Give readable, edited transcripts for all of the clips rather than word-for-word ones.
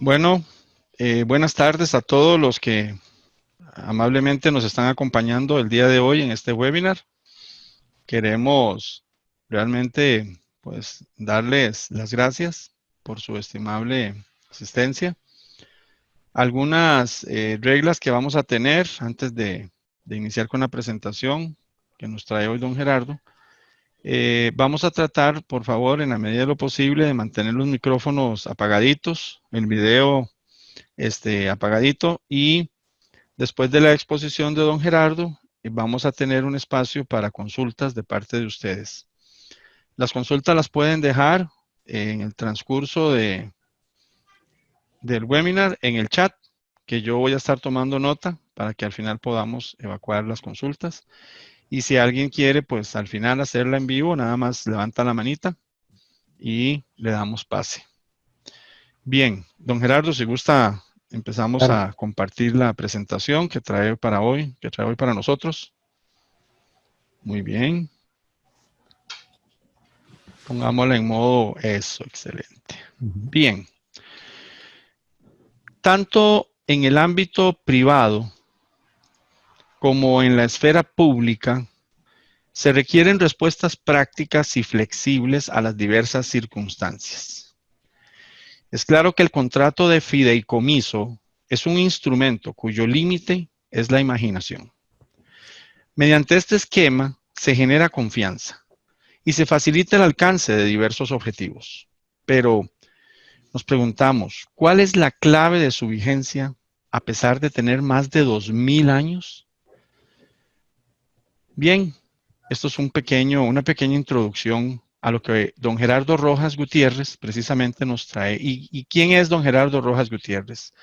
Bueno, buenas tardes a todos los que amablemente nos están acompañando el día de hoy en este webinar. Queremos realmente pues darles las gracias por su estimable asistencia. Algunas reglas que vamos a tener antes de iniciar con la presentación que nos trae hoy don Gerardo. Vamos a tratar, por favor, en la medida de lo posible, de mantener los micrófonos apagaditos, el video apagadito, y después de la exposición de don Gerardo, vamos a tener un espacio para consultas de parte de ustedes. Las consultas las pueden dejar en el transcurso del webinar en el chat, que yo voy a estar tomando nota para que al final podamos evacuar las consultas. Y si alguien quiere, pues al final hacerla en vivo, nada más levanta la manita y le damos pase. Bien, don Gerardo, si gusta, empezamos Claro. a compartir la presentación que trae para hoy, que trae hoy para nosotros. Muy bien. Pongámosla en modo eso, excelente. Bien. Tanto en el ámbito privado como en la esfera pública, se requieren respuestas prácticas y flexibles a las diversas circunstancias. Es claro que el contrato de fideicomiso es un instrumento cuyo límite es la imaginación. Mediante este esquema se genera confianza y se facilita el alcance de diversos objetivos. Pero nos preguntamos, ¿cuál es la clave de su vigencia a pesar de tener más de 2000 años? Bien, esto es una pequeña introducción a lo que don Gerardo Rojas Gutiérrez precisamente nos trae. ¿Y quién es don Gerardo Rojas Gutiérrez?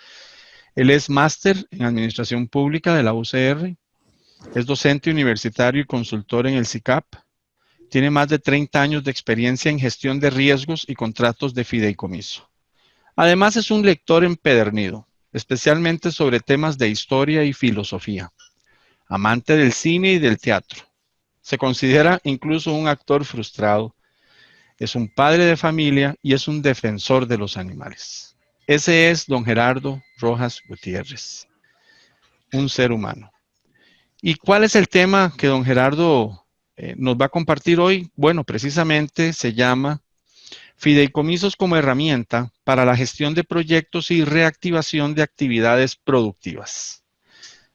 Él es máster en Administración Pública de la UCR, es docente universitario y consultor en el SICAP, tiene más de 30 años de experiencia en gestión de riesgos y contratos de fideicomiso. Además es un lector empedernido, especialmente sobre temas de historia y filosofía. Amante del cine y del teatro. Se considera incluso un actor frustrado. Es un padre de familia y es un defensor de los animales. Ese es don Gerardo Rojas Gutiérrez, un ser humano. ¿Y cuál es el tema que don Gerardo nos va a compartir hoy? Bueno, precisamente se llama Fideicomisos como herramienta para la gestión de proyectos y reactivación de actividades productivas.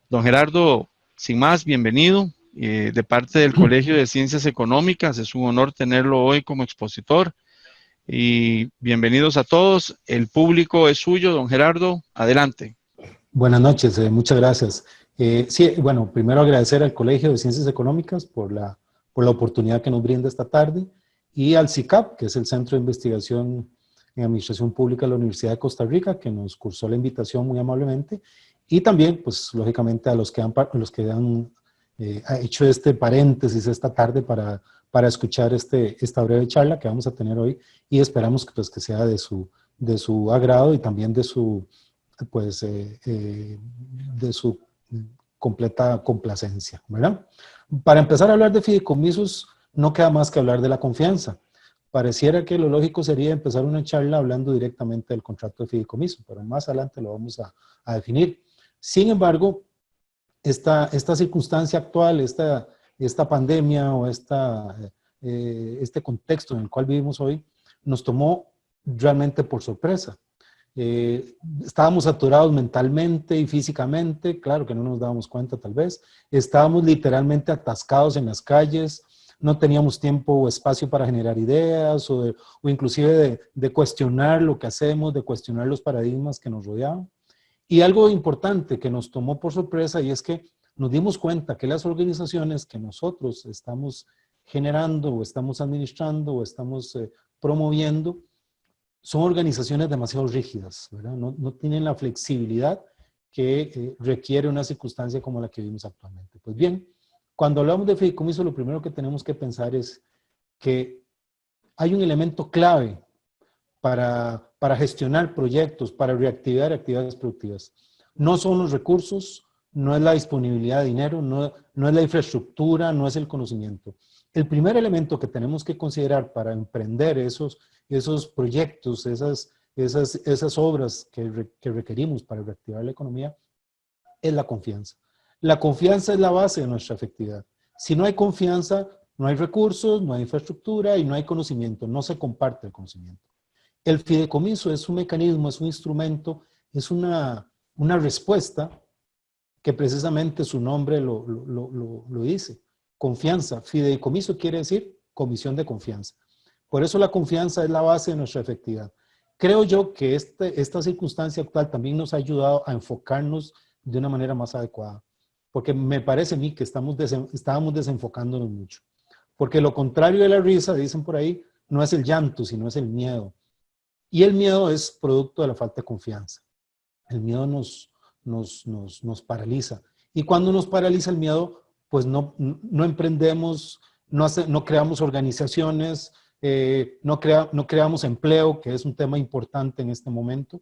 Don Gerardo, sin más, bienvenido. De parte del Colegio de Ciencias Económicas, es un honor tenerlo hoy como expositor. Y bienvenidos a todos. El público es suyo, don Gerardo. Adelante. Buenas noches, muchas gracias. Sí, bueno, primero agradecer al Colegio de Ciencias Económicas por la oportunidad que nos brinda esta tarde y al CICAP, que es el Centro de Investigación en Administración Pública de la Universidad de Costa Rica, que nos cursó la invitación muy amablemente, y también, pues, lógicamente a los que han hecho este paréntesis esta tarde para escuchar esta breve charla que vamos a tener hoy, y esperamos que, pues, que sea de su agrado y también de su completa complacencia, ¿verdad? Para empezar a hablar de fideicomisos, no queda más que hablar de la confianza. Pareciera que lo lógico sería empezar una charla hablando directamente del contrato de fideicomiso, pero más adelante lo vamos a definir. Sin embargo, esta circunstancia actual, esta pandemia o este contexto en el cual vivimos hoy, nos tomó realmente por sorpresa. Estábamos saturados mentalmente y físicamente, claro que no nos dábamos cuenta tal vez, estábamos literalmente atascados en las calles, no teníamos tiempo o espacio para generar ideas o inclusive de cuestionar lo que hacemos, de cuestionar los paradigmas que nos rodeaban. Y algo importante que nos tomó por sorpresa y es que nos dimos cuenta que las organizaciones que nosotros estamos generando o estamos administrando o estamos promoviendo son organizaciones demasiado rígidas, ¿verdad? No tienen la flexibilidad que requiere una circunstancia como la que vivimos actualmente. Pues bien, cuando hablamos de fideicomiso, lo primero que tenemos que pensar es que hay un elemento clave para gestionar proyectos, para reactivar actividades productivas. No son los recursos, no es la disponibilidad de dinero, no es la infraestructura, no es el conocimiento. El primer elemento que tenemos que considerar para emprender esos proyectos, esas obras que requerimos para reactivar la economía, es la confianza. La confianza es la base de nuestra efectividad. Si no hay confianza, no hay recursos, no hay infraestructura y no hay conocimiento, no se comparte el conocimiento. El fideicomiso es un mecanismo, es un instrumento, es una respuesta que precisamente su nombre lo dice. Confianza. Fideicomiso quiere decir comisión de confianza. Por eso la confianza es la base de nuestra efectividad. Creo yo que esta circunstancia actual también nos ha ayudado a enfocarnos de una manera más adecuada. Porque me parece a mí que estábamos desenfocándonos mucho. Porque lo contrario de la risa, dicen por ahí, no es el llanto, sino es el miedo. Y el miedo es producto de la falta de confianza. El miedo nos paraliza. Y cuando nos paraliza el miedo, pues no emprendemos, no creamos organizaciones, no creamos empleo, que es un tema importante en este momento.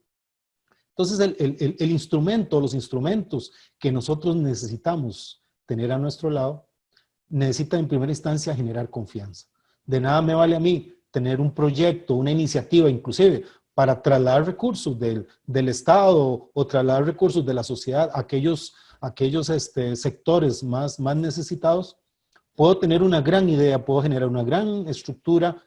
Entonces, el instrumento, los instrumentos que nosotros necesitamos tener a nuestro lado, necesitan en primera instancia generar confianza. De nada me vale a mí tener un proyecto, una iniciativa, inclusive para trasladar recursos del Estado o trasladar recursos de la sociedad a aquellos sectores más necesitados. Puedo tener una gran idea, puedo generar una gran estructura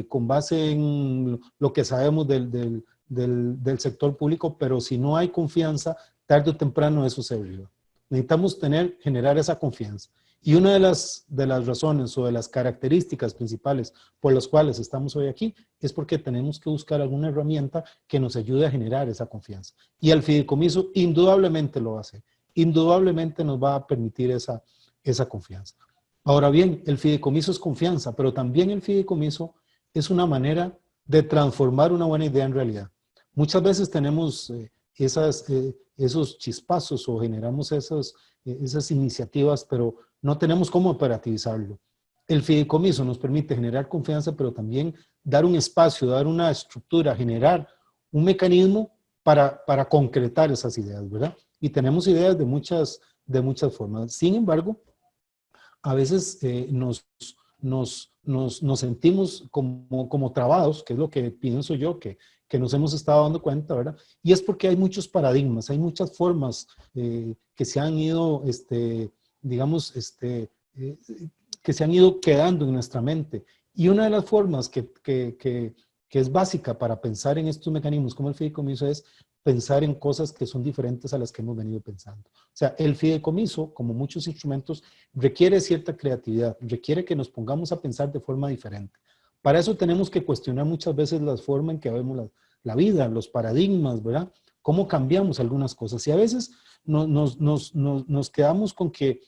con base en lo que sabemos del sector público, pero si no hay confianza, tarde o temprano eso se derriba. Necesitamos generar esa confianza. Y una de las razones o de las características principales por las cuales estamos hoy aquí es porque tenemos que buscar alguna herramienta que nos ayude a generar esa confianza. Y el fideicomiso indudablemente lo va a hacer. Indudablemente nos va a permitir esa confianza. Ahora bien, el fideicomiso es confianza, pero también el fideicomiso es una manera de transformar una buena idea en realidad. Muchas veces tenemos esos chispazos o generamos esas iniciativas, pero no tenemos cómo operativizarlo. El fideicomiso nos permite generar confianza, pero también dar un espacio, dar una estructura, generar un mecanismo para concretar esas ideas, ¿verdad? Y tenemos ideas de muchas formas. Sin embargo, a veces nos sentimos como trabados, que es lo que pienso yo, que nos hemos estado dando cuenta, ¿verdad? Y es porque hay muchos paradigmas, hay muchas formas que se han ido, que se han ido quedando en nuestra mente. Y una de las formas que es básica para pensar en estos mecanismos como el fideicomiso es pensar en cosas que son diferentes a las que hemos venido pensando. O sea, el fideicomiso, como muchos instrumentos, requiere cierta creatividad, requiere que nos pongamos a pensar de forma diferente. Para eso tenemos que cuestionar muchas veces la forma en que vemos la vida, los paradigmas, ¿verdad? Cómo cambiamos algunas cosas. Y a veces nos quedamos con que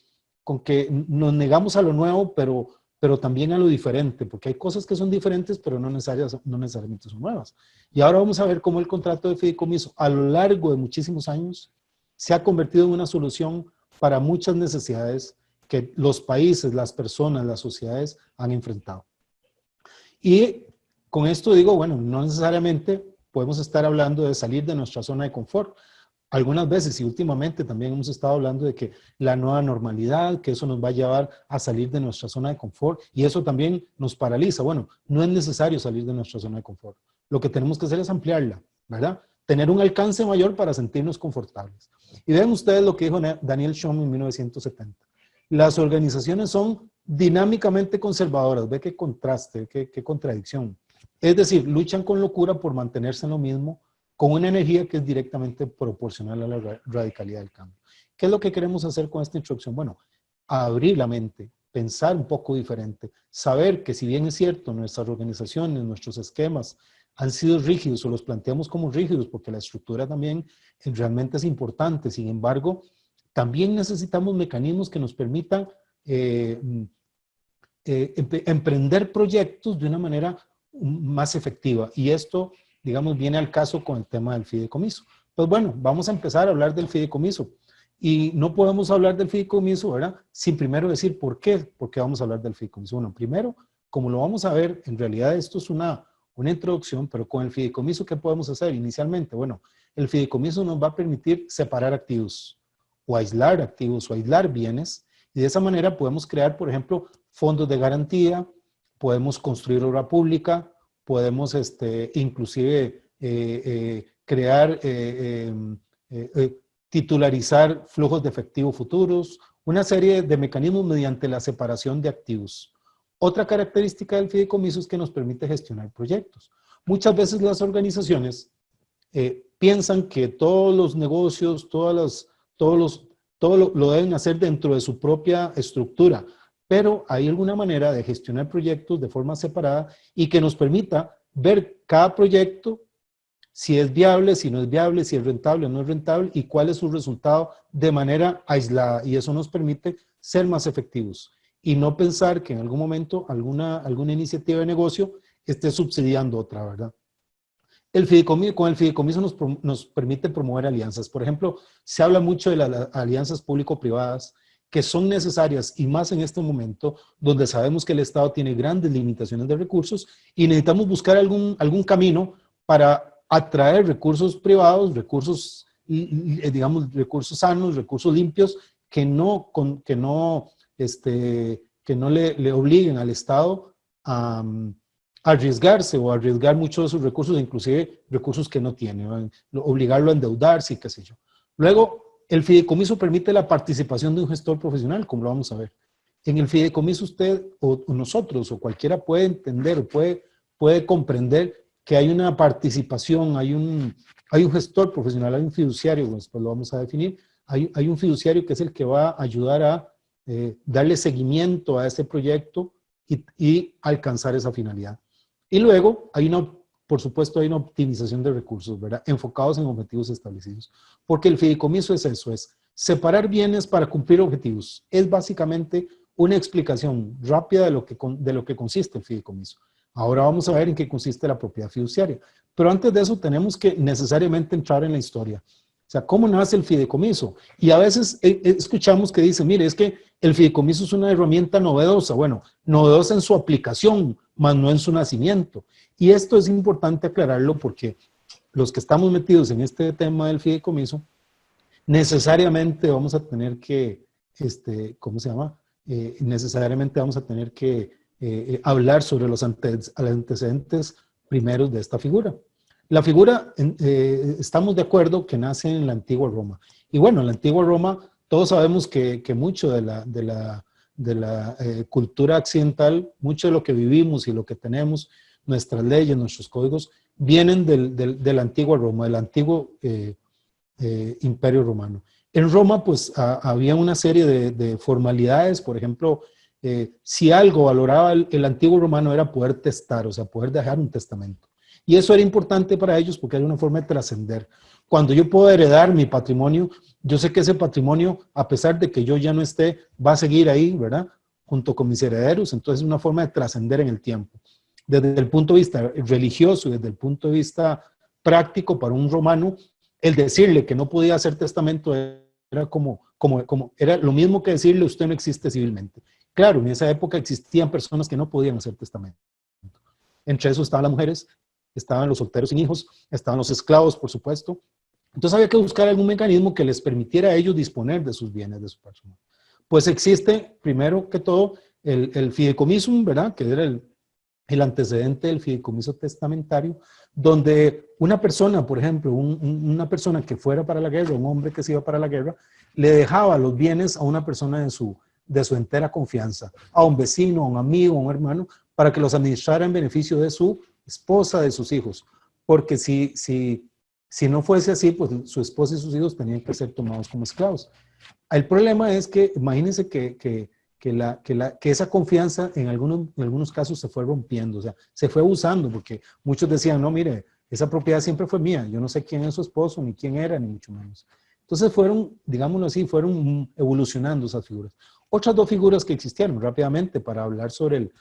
nos negamos a lo nuevo, pero también a lo diferente, porque hay cosas que son diferentes, pero no necesariamente son nuevas. Y ahora vamos a ver cómo el contrato de fideicomiso, a lo largo de muchísimos años, se ha convertido en una solución para muchas necesidades que los países, las personas, las sociedades han enfrentado. Y con esto digo, bueno, no necesariamente podemos estar hablando de salir de nuestra zona de confort. Algunas veces y últimamente también hemos estado hablando de que la nueva normalidad, que eso nos va a llevar a salir de nuestra zona de confort y eso también nos paraliza. Bueno, no es necesario salir de nuestra zona de confort. Lo que tenemos que hacer es ampliarla, ¿verdad? Tener un alcance mayor para sentirnos confortables. Y vean ustedes lo que dijo Daniel Schom en 1970. Las organizaciones son dinámicamente conservadoras. Ve qué contraste, qué contradicción. Es decir, luchan con locura por mantenerse en lo mismo, con una energía que es directamente proporcional a la radicalidad del cambio. ¿Qué es lo que queremos hacer con esta introducción? Bueno, abrir la mente, pensar un poco diferente, saber que si bien es cierto, nuestras organizaciones, nuestros esquemas han sido rígidos o los planteamos como rígidos porque la estructura también realmente es importante. Sin embargo, también necesitamos mecanismos que nos permitan emprender proyectos de una manera más efectiva. Y esto, digamos, viene al caso con el tema del fideicomiso. Pues bueno, vamos a empezar a hablar del fideicomiso. Y no podemos hablar del fideicomiso, ¿verdad? Sin primero decir por qué. ¿Por qué vamos a hablar del fideicomiso? Bueno, primero, como lo vamos a ver, en realidad esto es una introducción, pero con el fideicomiso, ¿qué podemos hacer inicialmente? Bueno, el fideicomiso nos va a permitir separar activos o aislar bienes, y de esa manera podemos crear, por ejemplo, fondos de garantía, podemos construir obra pública, podemos inclusive crear, titularizar flujos de efectivo futuros, una serie de mecanismos mediante la separación de activos. Otra característica del fideicomiso es que nos permite gestionar proyectos. Muchas veces las organizaciones piensan que todos los negocios, todo lo deben hacer dentro de su propia estructura, pero hay alguna manera de gestionar proyectos de forma separada y que nos permita ver cada proyecto, si es viable, si no es viable, si es rentable o no es rentable y cuál es su resultado de manera aislada. Y eso nos permite ser más efectivos y no pensar que en algún momento alguna iniciativa de negocio esté subsidiando otra, ¿verdad? Con el fideicomiso nos permite promover alianzas. Por ejemplo, se habla mucho de las alianzas público-privadas que son necesarias y más en este momento donde sabemos que el Estado tiene grandes limitaciones de recursos y necesitamos buscar algún camino para atraer recursos privados, digamos, recursos sanos, recursos limpios que no le obliguen al Estado a arriesgarse o arriesgar muchos de sus recursos, inclusive recursos que no tiene, obligarlo a endeudarse y qué sé yo. Luego, el fideicomiso permite la participación de un gestor profesional, como lo vamos a ver. En el fideicomiso usted o nosotros o cualquiera puede entender o puede comprender que hay una participación, hay un gestor profesional, hay un fiduciario, después lo vamos a definir, hay un fiduciario que es el que va a ayudar a darle seguimiento a ese proyecto y alcanzar esa finalidad. Y luego, por supuesto, hay una optimización de recursos, ¿verdad? Enfocados en objetivos establecidos. Porque el fideicomiso es eso, es separar bienes para cumplir objetivos. Es básicamente una explicación rápida de lo que consiste el fideicomiso. Ahora vamos a ver en qué consiste la propiedad fiduciaria. Pero antes de eso tenemos que necesariamente entrar en la historia. O sea, ¿cómo nace el fideicomiso? Y a veces escuchamos que dicen, mire, es que el fideicomiso es una herramienta novedosa. Bueno, novedosa en su aplicación, más no en su nacimiento. Y esto es importante aclararlo porque los que estamos metidos en este tema del fideicomiso, necesariamente vamos a tener que, necesariamente vamos a tener que hablar sobre los antecedentes primeros de esta figura. La figura, estamos de acuerdo que nace en la antigua Roma. Y bueno, en la antigua Roma, todos sabemos que mucho de la cultura occidental, mucho de lo que vivimos y lo que tenemos, nuestras leyes, nuestros códigos, vienen de la antigua Roma, del antiguo Imperio Romano. En Roma, pues, había una serie de formalidades. Por ejemplo, si algo valoraba el antiguo romano era poder testar, o sea, poder dejar un testamento. Y eso era importante para ellos porque era una forma de trascender. Cuando yo puedo heredar mi patrimonio, yo sé que ese patrimonio, a pesar de que yo ya no esté, va a seguir ahí, ¿verdad? Junto con mis herederos. Entonces es una forma de trascender en el tiempo. Desde el punto de vista religioso y desde el punto de vista práctico para un romano, el decirle que no podía hacer testamento era era lo mismo que decirle usted no existe civilmente. Claro, en esa época existían personas que no podían hacer testamento. Entre eso estaban las mujeres, estaban los solteros sin hijos, estaban los esclavos, por supuesto. Entonces había que buscar algún mecanismo que les permitiera a ellos disponer de sus bienes, de su patrimonio. Pues existe, primero que todo, el fideicomiso, ¿verdad? Que era el antecedente del fideicomiso testamentario, donde una persona, por ejemplo, una persona que fuera para la guerra, un hombre que se iba para la guerra, le dejaba los bienes a una persona de su entera confianza, a un vecino, a un amigo, a un hermano, para que los administrara en beneficio de su esposa, de sus hijos. Porque si no fuese así, pues su esposa y sus hijos tenían que ser tomados como esclavos. El problema es que, imagínense que esa confianza en algunos casos se fue rompiendo, o sea, se fue abusando, porque muchos decían, no, mire, esa propiedad siempre fue mía, yo no sé quién es su esposo, ni quién era, ni mucho menos. Entonces fueron, digámoslo así, fueron evolucionando esas figuras. Otras dos figuras que existieron rápidamente para hablar sobre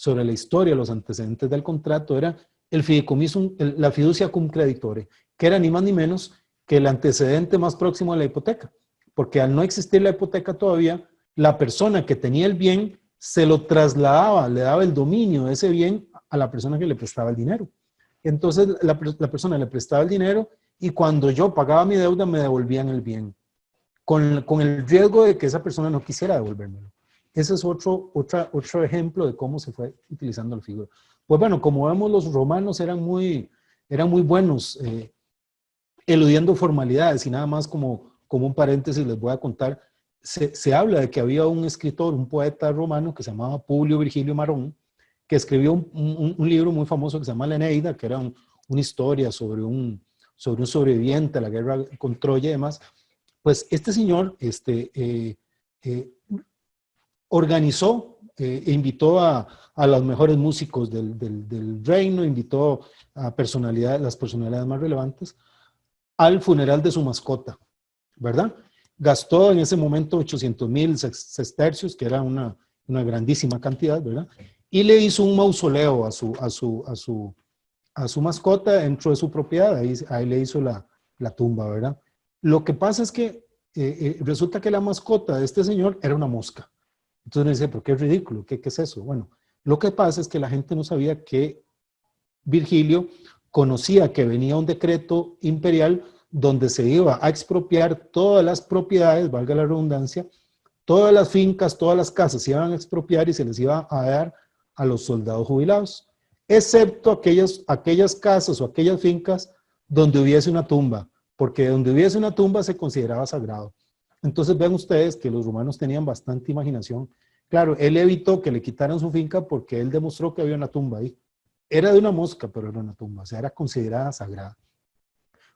la historia, los antecedentes del contrato, era el fideicomiso, la fiducia cum creditore, que era ni más ni menos que el antecedente más próximo a la hipoteca, porque al no existir la hipoteca todavía, la persona que tenía el bien se lo trasladaba, le daba el dominio de ese bien a la persona que le prestaba el dinero. Entonces la persona le prestaba el dinero y cuando yo pagaba mi deuda me devolvían el bien, con el riesgo de que esa persona no quisiera devolvérmelo. Ese es otro ejemplo de cómo se fue utilizando la figura. Pues bueno, como vemos, los romanos eran muy eran muy buenos, eludiendo formalidades. Y nada más como un paréntesis les voy a contar, se habla de que había un escritor, un poeta romano que se llamaba Publio Virgilio Marón, que escribió un libro muy famoso que se llama La Eneida, que era una historia sobre un sobreviviente a la guerra con Troya y demás. Pues este señor organizó e invitó a los mejores músicos del reino, invitó a las personalidades más relevantes al funeral de su mascota, ¿verdad? Gastó en ese momento 800,000 sestercios, que era una grandísima cantidad, ¿verdad? Y le hizo un mausoleo a su mascota dentro de su propiedad, ahí le hizo la tumba, ¿verdad? Lo que pasa es que resulta que la mascota de este señor era una mosca. Entonces uno dice, ¿pero qué ridículo? ¿Qué es eso? Bueno, lo que pasa es que la gente no sabía que Virgilio conocía que venía un decreto imperial donde se iba a expropiar todas las propiedades, valga la redundancia, todas las fincas, todas las casas se iban a expropiar y se les iba a dar a los soldados jubilados, excepto aquellas casas o aquellas fincas donde hubiese una tumba, porque donde hubiese una tumba se consideraba sagrado. Entonces ven ustedes que los romanos tenían bastante imaginación. Claro, él evitó que le quitaran su finca porque él demostró que había una tumba ahí. Era de una mosca, pero era una tumba, o sea, era considerada sagrada.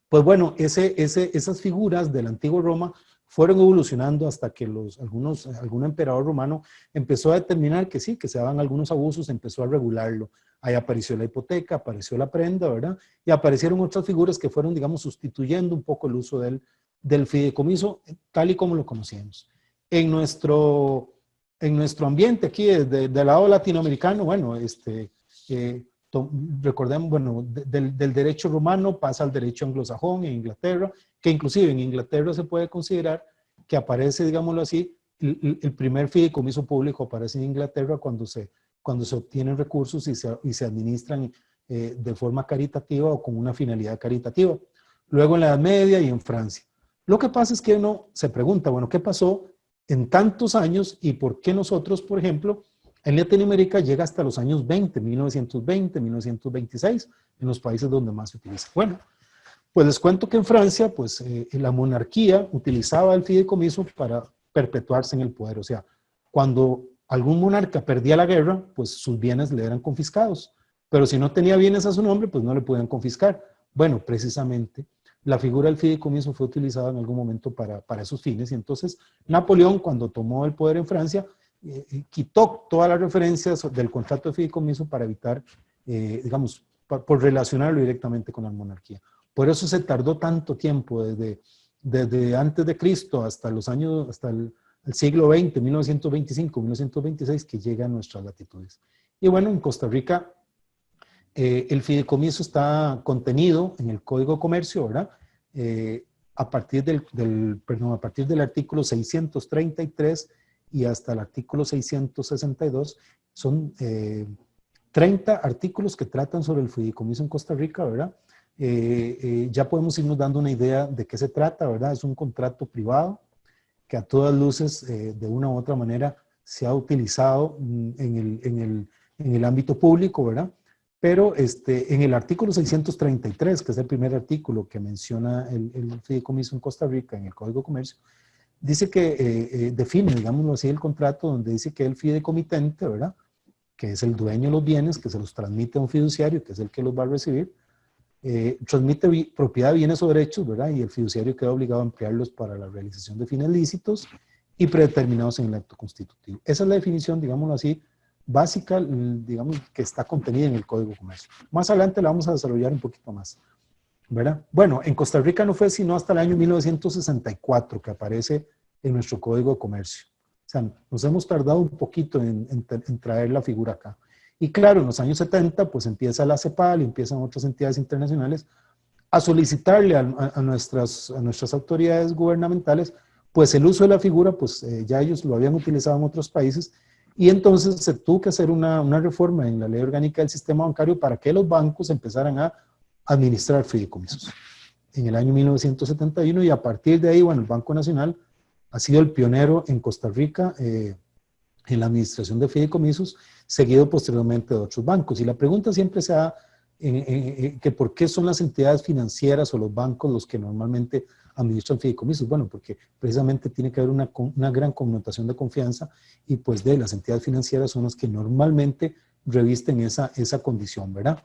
Pues bueno, esas figuras de la antigua Roma fueron evolucionando hasta que algún emperador romano empezó a determinar que sí, que se daban algunos abusos, empezó a regularlo. Ahí apareció la hipoteca, apareció la prenda, ¿verdad? Y aparecieron otras figuras que fueron, digamos, sustituyendo un poco el uso del fideicomiso tal y como lo conocíamos. En nuestro ambiente aquí, del lado latinoamericano, bueno, recordemos, bueno, del derecho romano pasa al derecho anglosajón en Inglaterra, que inclusive en Inglaterra se puede considerar que aparece, digámoslo así, el primer fideicomiso público aparece en Inglaterra cuando se obtienen recursos y se administran de forma caritativa o con una finalidad caritativa. Luego en la Edad Media y en Francia. Lo que pasa es que uno se pregunta, bueno, ¿qué pasó en tantos años y por qué nosotros, por ejemplo, en Latinoamérica llega hasta los años 20, 1920, 1926, en los países donde más se utiliza? Bueno, pues les cuento que en Francia, pues la monarquía utilizaba el fideicomiso para perpetuarse en el poder. O sea, cuando algún monarca perdía la guerra, pues sus bienes le eran confiscados. Pero si no tenía bienes a su nombre, pues no le podían confiscar. Bueno, precisamente la figura del fideicomiso fue utilizada en algún momento para esos fines. Y entonces Napoleón, cuando tomó el poder en Francia, quitó todas las referencias del contrato de fideicomiso para evitar, digamos, por relacionarlo directamente con la monarquía. Por eso se tardó tanto tiempo, desde antes de Cristo hasta el siglo XX, 1925, 1926, que llega a nuestras latitudes. Y bueno, en Costa Rica el fideicomiso está contenido en el Código de Comercio, ¿verdad? A partir del artículo 633 y hasta el artículo 662, son 30 artículos que tratan sobre el fideicomiso en Costa Rica, ¿verdad? Ya podemos irnos dando una idea de qué se trata, ¿verdad? Es un contrato privado que a todas luces, de una u otra manera, se ha utilizado en el ámbito público, ¿verdad? Pero en el artículo 633, que es el primer artículo que menciona el fideicomiso en Costa Rica, en el Código de Comercio, dice que define, digámoslo así, el contrato, donde dice que el fideicomitente, ¿verdad?, que es el dueño de los bienes, que se los transmite a un fiduciario, que es el que los va a recibir, transmite propiedad, bienes o derechos, ¿verdad?, y el fiduciario queda obligado a emplearlos para la realización de fines lícitos y predeterminados en el acto constitutivo. Esa es la definición, digámoslo así, básica, digamos, que está contenida en el Código de Comercio. Más adelante la vamos a desarrollar un poquito más, ¿verdad? Bueno, en Costa Rica no fue sino hasta el año 1964 que aparece en nuestro Código de Comercio. O sea, nos hemos tardado un poquito en traer la figura acá. Y claro, en los años 70, pues empieza la CEPAL y empiezan otras entidades internacionales a solicitarle a nuestras autoridades gubernamentales, pues el uso de la figura, pues ya ellos lo habían utilizado en otros países, y entonces se tuvo que hacer una reforma en la ley orgánica del sistema bancario para que los bancos empezaran a administrar fideicomisos en el año 1971, y a partir de ahí, bueno, el Banco Nacional ha sido el pionero en Costa Rica en la administración de fideicomisos, seguido posteriormente de otros bancos. Y la pregunta siempre se ha que por qué son las entidades financieras o los bancos los que normalmente administran fideicomisos. Bueno, porque precisamente tiene que haber una gran connotación de confianza y pues de las entidades financieras son las que normalmente revisten esa condición, ¿verdad?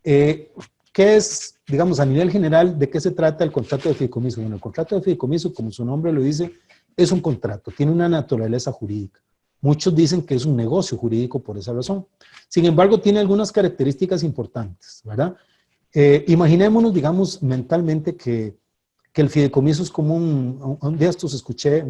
¿Qué es, digamos, a nivel general, de qué se trata el contrato de fideicomiso? Bueno, el contrato de fideicomiso, como su nombre lo dice, es un contrato, tiene una naturaleza jurídica. Muchos dicen que es un negocio jurídico por esa razón. Sin embargo, tiene algunas características importantes, ¿verdad? Imaginémonos, digamos, mentalmente que el fideicomiso es como un día estos escuché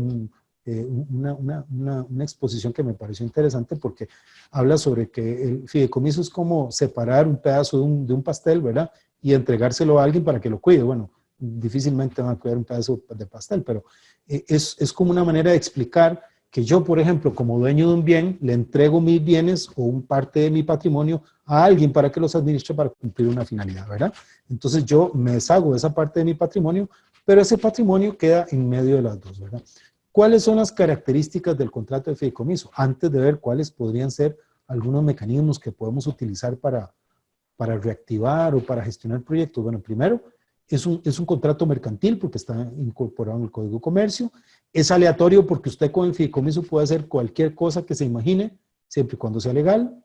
una exposición que me pareció interesante porque habla sobre que el fideicomiso es como separar un pedazo de un pastel, ¿verdad? Y entregárselo a alguien para que lo cuide. Bueno, difícilmente van a cuidar un pedazo de pastel, pero es como una manera de explicar que yo, por ejemplo, como dueño de un bien, le entrego mis bienes o un parte de mi patrimonio a alguien para que los administre para cumplir una finalidad, ¿verdad? Entonces yo me deshago de esa parte de mi patrimonio, pero ese patrimonio queda en medio de las dos, ¿verdad? ¿Cuáles son las características del contrato de fideicomiso? Antes de ver cuáles podrían ser algunos mecanismos que podemos utilizar para reactivar o para gestionar proyectos. Bueno, primero, es un contrato mercantil porque está incorporado en el Código de Comercio. Es aleatorio porque usted con el fideicomiso puede hacer cualquier cosa que se imagine, siempre y cuando sea legal.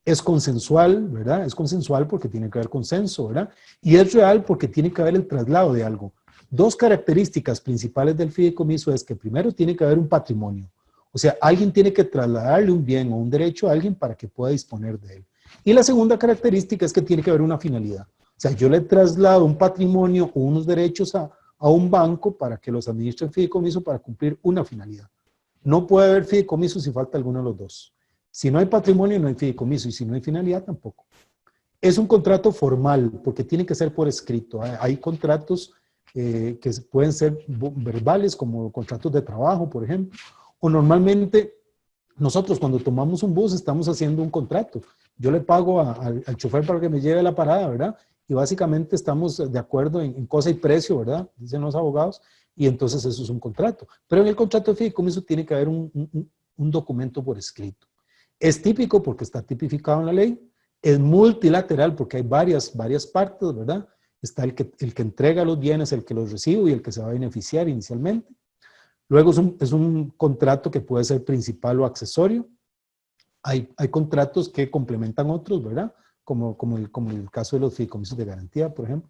Es consensual, ¿verdad? Es consensual porque tiene que haber consenso, ¿verdad? Y es real porque tiene que haber el traslado de algo. Dos características principales del fideicomiso es que primero tiene que haber un patrimonio. O sea, alguien tiene que trasladarle un bien o un derecho a alguien para que pueda disponer de él. Y la segunda característica es que tiene que haber una finalidad. O sea, yo le traslado un patrimonio o unos derechos a un banco para que los administre el fideicomiso para cumplir una finalidad. No puede haber fideicomiso si falta alguno de los dos. Si no hay patrimonio, no hay fideicomiso, y si no hay finalidad, tampoco. Es un contrato formal, porque tiene que ser por escrito. Hay contratos que pueden ser verbales, como contratos de trabajo, por ejemplo, o normalmente nosotros cuando tomamos un bus estamos haciendo un contrato. Yo le pago al chofer para que me lleve a la parada, ¿verdad? Y básicamente estamos de acuerdo en cosa y precio, ¿verdad? Dicen los abogados, y entonces eso es un contrato. Pero en el contrato de fideicomiso tiene que haber un documento por escrito. Es típico porque está tipificado en la ley, es multilateral porque hay varias partes, ¿verdad? Está el que entrega los bienes, el que los recibe y el que se va a beneficiar inicialmente. Luego es un contrato que puede ser principal o accesorio. Hay contratos que complementan otros, ¿verdad? Como el caso de los fideicomisos de garantía, por ejemplo.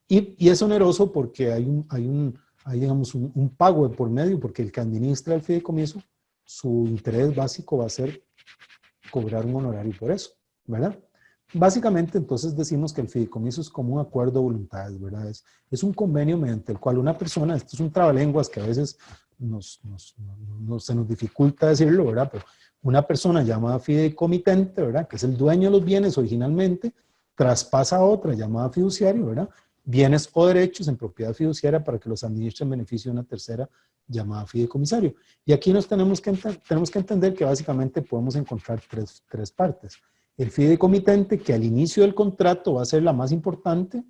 Y es oneroso porque hay digamos, un pago de por medio, porque el que administra el fideicomiso, su interés básico va a ser cobrar un honorario por eso, ¿verdad? Básicamente, entonces decimos que el fideicomiso es como un acuerdo de voluntades, ¿verdad? Es un convenio mediante el cual una persona, esto es un trabalenguas que a veces se nos dificulta decirlo, ¿verdad? Pero una persona llamada fideicomitente, ¿verdad? Que es el dueño de los bienes originalmente, traspasa a otra llamada fiduciario, ¿verdad? Bienes o derechos en propiedad fiduciaria para que los administre en beneficio de una tercera llamada fideicomisario. Y aquí tenemos que entender que básicamente podemos encontrar tres partes. El fideicomitente, que al inicio del contrato va a ser la más importante,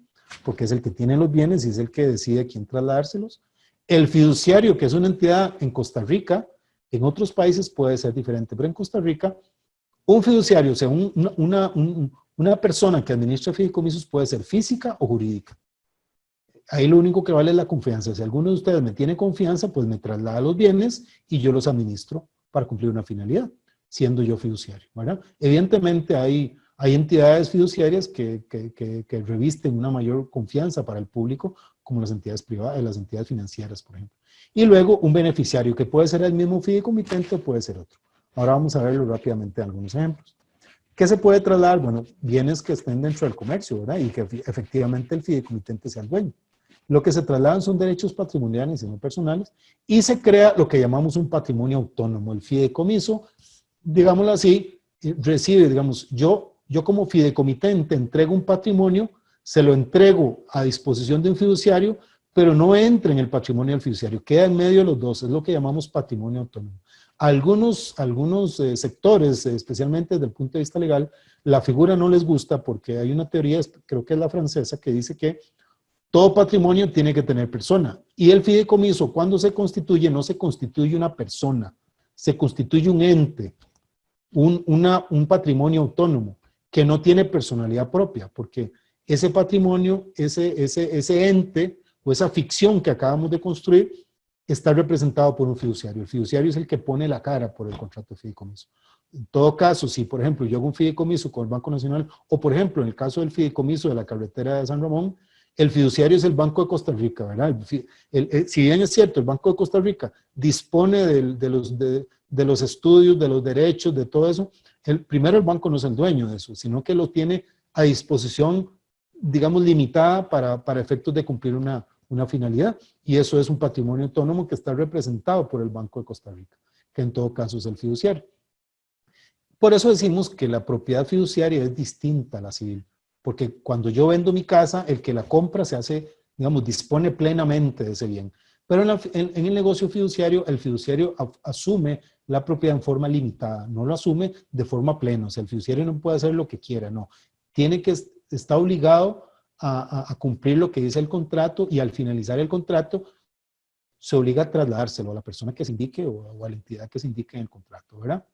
porque es el que tiene los bienes y es el que decide a quién trasladárselos. El fiduciario, que es una entidad en Costa Rica, en otros países puede ser diferente, pero en Costa Rica, un fiduciario, o sea, una persona que administra fideicomisos puede ser física o jurídica. Ahí lo único que vale es la confianza. Si alguno de ustedes me tiene confianza, pues me traslada los bienes y yo los administro para cumplir una finalidad, siendo yo fiduciario, ¿verdad? Evidentemente hay entidades fiduciarias que revisten una mayor confianza para el público, como las entidades privadas, las entidades financieras, por ejemplo. Y luego un beneficiario, que puede ser el mismo fideicomitente o puede ser otro. Ahora vamos a verlo rápidamente en algunos ejemplos. ¿Qué se puede trasladar? Bueno, bienes que estén dentro del comercio, ¿verdad? Y que efectivamente el fideicomitente sea el dueño. Lo que se trasladan son derechos patrimoniales y no personales, y se crea lo que llamamos un patrimonio autónomo. El fideicomiso, digámoslo así, recibe, digamos, yo como fideicomitente entrego un patrimonio, se lo entrego a disposición de un fiduciario, pero no entra en el patrimonio del fiduciario, queda en medio de los dos, es lo que llamamos patrimonio autónomo. Algunos sectores, especialmente desde el punto de vista legal, la figura no les gusta porque hay una teoría, creo que es la francesa, que dice que todo patrimonio tiene que tener persona. Y el fideicomiso, cuando se constituye, no se constituye una persona, se constituye un ente, un patrimonio autónomo, que no tiene personalidad propia, porque ese patrimonio, ese ente o esa ficción que acabamos de construir está representado por un fiduciario. El fiduciario es el que pone la cara por el contrato de fideicomiso. En todo caso, si por ejemplo yo hago un fideicomiso con el Banco Nacional, o por ejemplo en el caso del fideicomiso de la carretera de San Ramón, el fiduciario es el Banco de Costa Rica, ¿verdad? Si bien es cierto, el Banco de Costa Rica dispone de los estudios, de los derechos, de todo eso, primero el banco no es el dueño de eso, sino que lo tiene a disposición, digamos, limitada para efectos de cumplir una finalidad, y eso es un patrimonio autónomo que está representado por el Banco de Costa Rica, que en todo caso es el fiduciario. Por eso decimos que la propiedad fiduciaria es distinta a la civil, porque cuando yo vendo mi casa, el que la compra se hace, digamos, dispone plenamente de ese bien. Pero en el negocio fiduciario, el fiduciario asume la propiedad en forma limitada, no lo asume de forma plena. O sea, el fiduciario no puede hacer lo que quiera, no. Está obligado a cumplir lo que dice el contrato, y al finalizar el contrato se obliga a trasladárselo a la persona que se indique o a la entidad que se indique en el contrato, ¿verdad?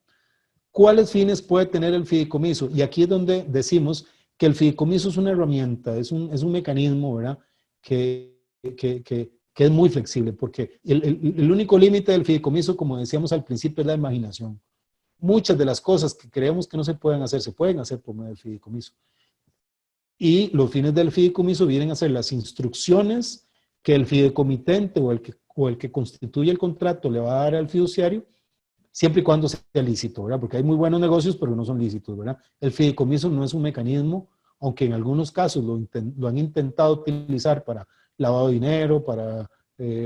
¿Cuáles fines puede tener el fideicomiso? Y aquí es donde decimos que el fideicomiso es una herramienta, es un mecanismo, ¿verdad? Que es muy flexible, porque el único límite del fideicomiso, como decíamos al principio, es la imaginación. Muchas de las cosas que creemos que no se pueden hacer, se pueden hacer por medio del fideicomiso. Y los fines del fideicomiso vienen a ser las instrucciones que el fideicomitente o el que constituye el contrato le va a dar al fiduciario, siempre y cuando sea lícito, ¿verdad? Porque hay muy buenos negocios, pero no son lícitos, ¿verdad? El fideicomiso no es un mecanismo, aunque en algunos casos lo han intentado utilizar para lavado de dinero, para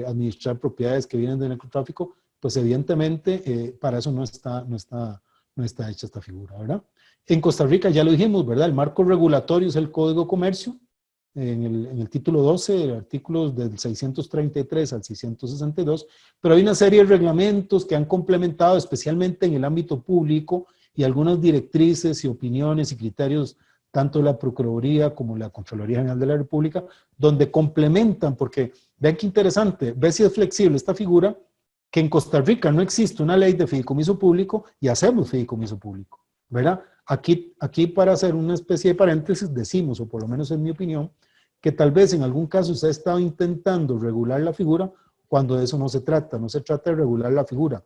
administrar propiedades que vienen del narcotráfico, pues evidentemente para eso no está hecha esta figura, ¿verdad? En Costa Rica ya lo dijimos, ¿verdad? El marco regulatorio es el Código de Comercio, en el título 12, artículos del 633 al 662, pero hay una serie de reglamentos que han complementado, especialmente en el ámbito público, y algunas directrices y opiniones y criterios, tanto la Procuraduría como la Contraloría General de la República, donde complementan, porque vean qué interesante, ve si es flexible esta figura, que en Costa Rica no existe una ley de fideicomiso público y hacemos fideicomiso público, ¿verdad? Aquí para hacer una especie de paréntesis decimos, o por lo menos en mi opinión, que tal vez en algún caso se ha estado intentando regular la figura cuando de eso no se trata de regular la figura.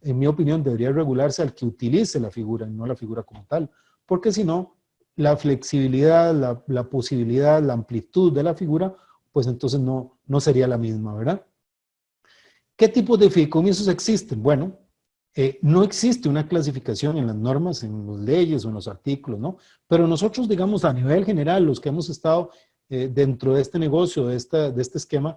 En mi opinión debería regularse al que utilice la figura y no la figura como tal, porque si no, la flexibilidad, la posibilidad, la amplitud de la figura, pues entonces no sería la misma, ¿verdad? ¿Qué tipos de fideicomisos existen? Bueno, no existe una clasificación en las normas, en las leyes o en los artículos, ¿no? Pero nosotros, digamos, a nivel general, los que hemos estado dentro de este negocio, de este esquema,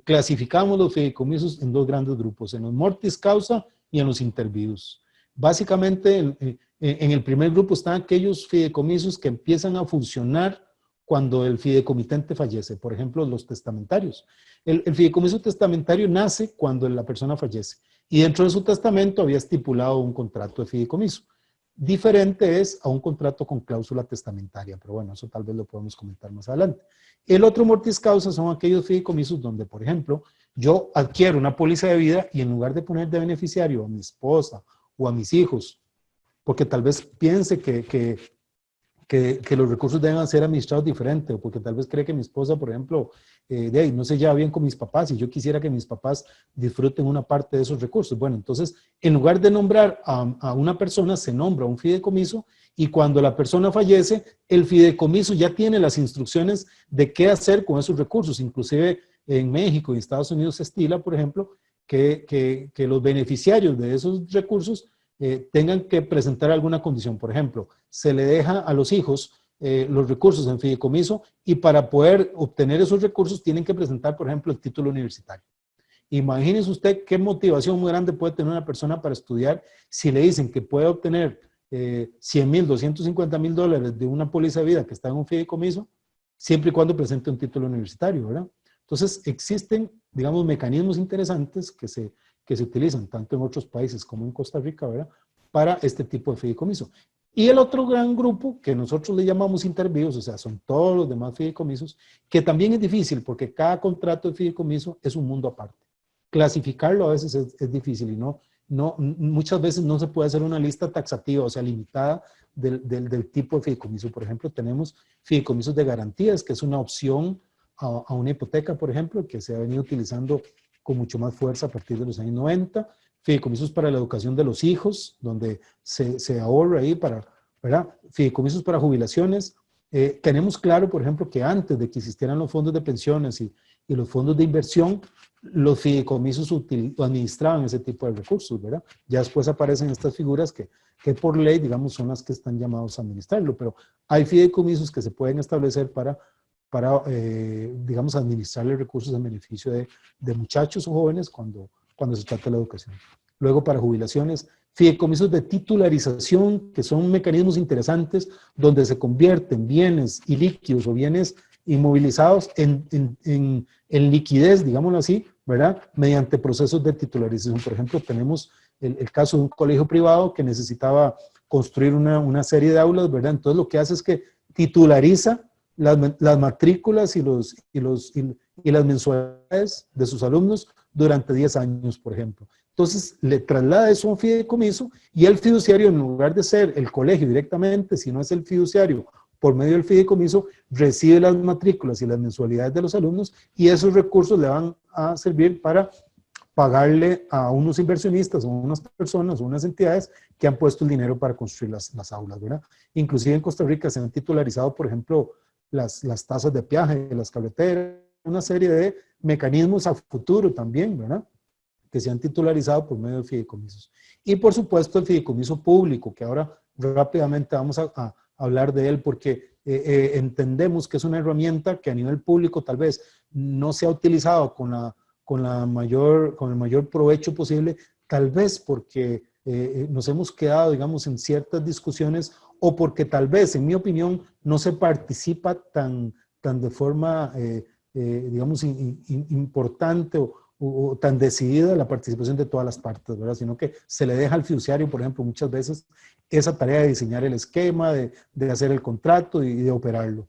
clasificamos los fideicomisos en dos grandes grupos, en los mortis causa y en los intervivos. Básicamente, en el primer grupo están aquellos fideicomisos que empiezan a funcionar cuando el fideicomitente fallece, por ejemplo, los testamentarios. El fideicomiso testamentario nace cuando la persona fallece y dentro de su testamento había estipulado un contrato de fideicomiso. Diferente es a un contrato con cláusula testamentaria, pero bueno, eso tal vez lo podemos comentar más adelante. El otro mortis causa son aquellos fideicomisos donde, por ejemplo, yo adquiero una póliza de vida y en lugar de poner de beneficiario a mi esposa o a mis hijos, porque tal vez piense que los recursos deben ser administrados diferente, o porque tal vez cree que mi esposa, por ejemplo, no se lleva bien con mis papás y yo quisiera que mis papás disfruten una parte de esos recursos. Bueno, entonces, en lugar de nombrar a una persona, se nombra un fideicomiso y cuando la persona fallece, el fideicomiso ya tiene las instrucciones de qué hacer con esos recursos. Inclusive en México y Estados Unidos se estila, por ejemplo, que los beneficiarios de esos recursos tengan que presentar alguna condición. Por ejemplo, se le deja a los hijos los recursos en fideicomiso y para poder obtener esos recursos tienen que presentar, por ejemplo, el título universitario. Imagínese usted qué motivación muy grande puede tener una persona para estudiar si le dicen que puede obtener 100 mil, 250 mil dólares de una póliza de vida que está en un fideicomiso, siempre y cuando presente un título universitario, ¿verdad? Entonces, existen, digamos, mecanismos interesantes que se utilizan tanto en otros países como en Costa Rica, ¿verdad? Para este tipo de fideicomiso. Y el otro gran grupo que nosotros le llamamos intervivos, o sea, son todos los demás fideicomisos, que también es difícil porque cada contrato de fideicomiso es un mundo aparte. Clasificarlo a veces es difícil y muchas veces no se puede hacer una lista taxativa, o sea, limitada del tipo de fideicomiso. Por ejemplo, tenemos fideicomisos de garantías, que es una opción a una hipoteca, por ejemplo, que se ha venido utilizando con mucho más fuerza a partir de los años 90. Fideicomisos para la educación de los hijos, donde se ahorra ahí para, ¿verdad? Fideicomisos para jubilaciones. Tenemos claro, por ejemplo, que antes de que existieran los fondos de pensiones y los fondos de inversión, los fideicomisos administraban ese tipo de recursos, ¿verdad? Ya después aparecen estas figuras que por ley, digamos, son las que están llamados a administrarlo, pero hay fideicomisos que se pueden establecer para digamos, administrarle recursos en beneficio de muchachos o jóvenes cuando se trata de la educación. Luego, para jubilaciones, fideicomisos de titularización, que son mecanismos interesantes donde se convierten bienes ilíquidos o bienes inmovilizados en liquidez, digámoslo así, ¿verdad? Mediante procesos de titularización. Por ejemplo, tenemos el caso de un colegio privado que necesitaba construir una serie de aulas, ¿verdad? Entonces, lo que hace es que titulariza las matrículas y las mensualidades de sus alumnos durante 10 años, por ejemplo. Entonces, le traslada eso a un fideicomiso y el fiduciario, en lugar de ser el colegio directamente, si no es el fiduciario por medio del fideicomiso, recibe las matrículas y las mensualidades de los alumnos y esos recursos le van a servir para pagarle a unos inversionistas o unas personas o unas entidades que han puesto el dinero para construir las aulas, ¿verdad? Inclusive en Costa Rica se han titularizado, por ejemplo, las tasas de peaje, las carreteras, una serie de mecanismos a futuro también, ¿verdad? Que se han titularizado por medio de fideicomisos. Y por supuesto el fideicomiso público, que ahora rápidamente vamos a hablar de él porque entendemos que es una herramienta que a nivel público tal vez no se ha utilizado con el mayor provecho posible, tal vez porque nos hemos quedado, digamos, en ciertas discusiones o porque tal vez, en mi opinión, no se participa tan de forma, digamos, importante o tan decidida la participación de todas las partes, ¿verdad? Sino que se le deja al fiduciario, por ejemplo, muchas veces esa tarea de diseñar el esquema, de hacer el contrato y de operarlo.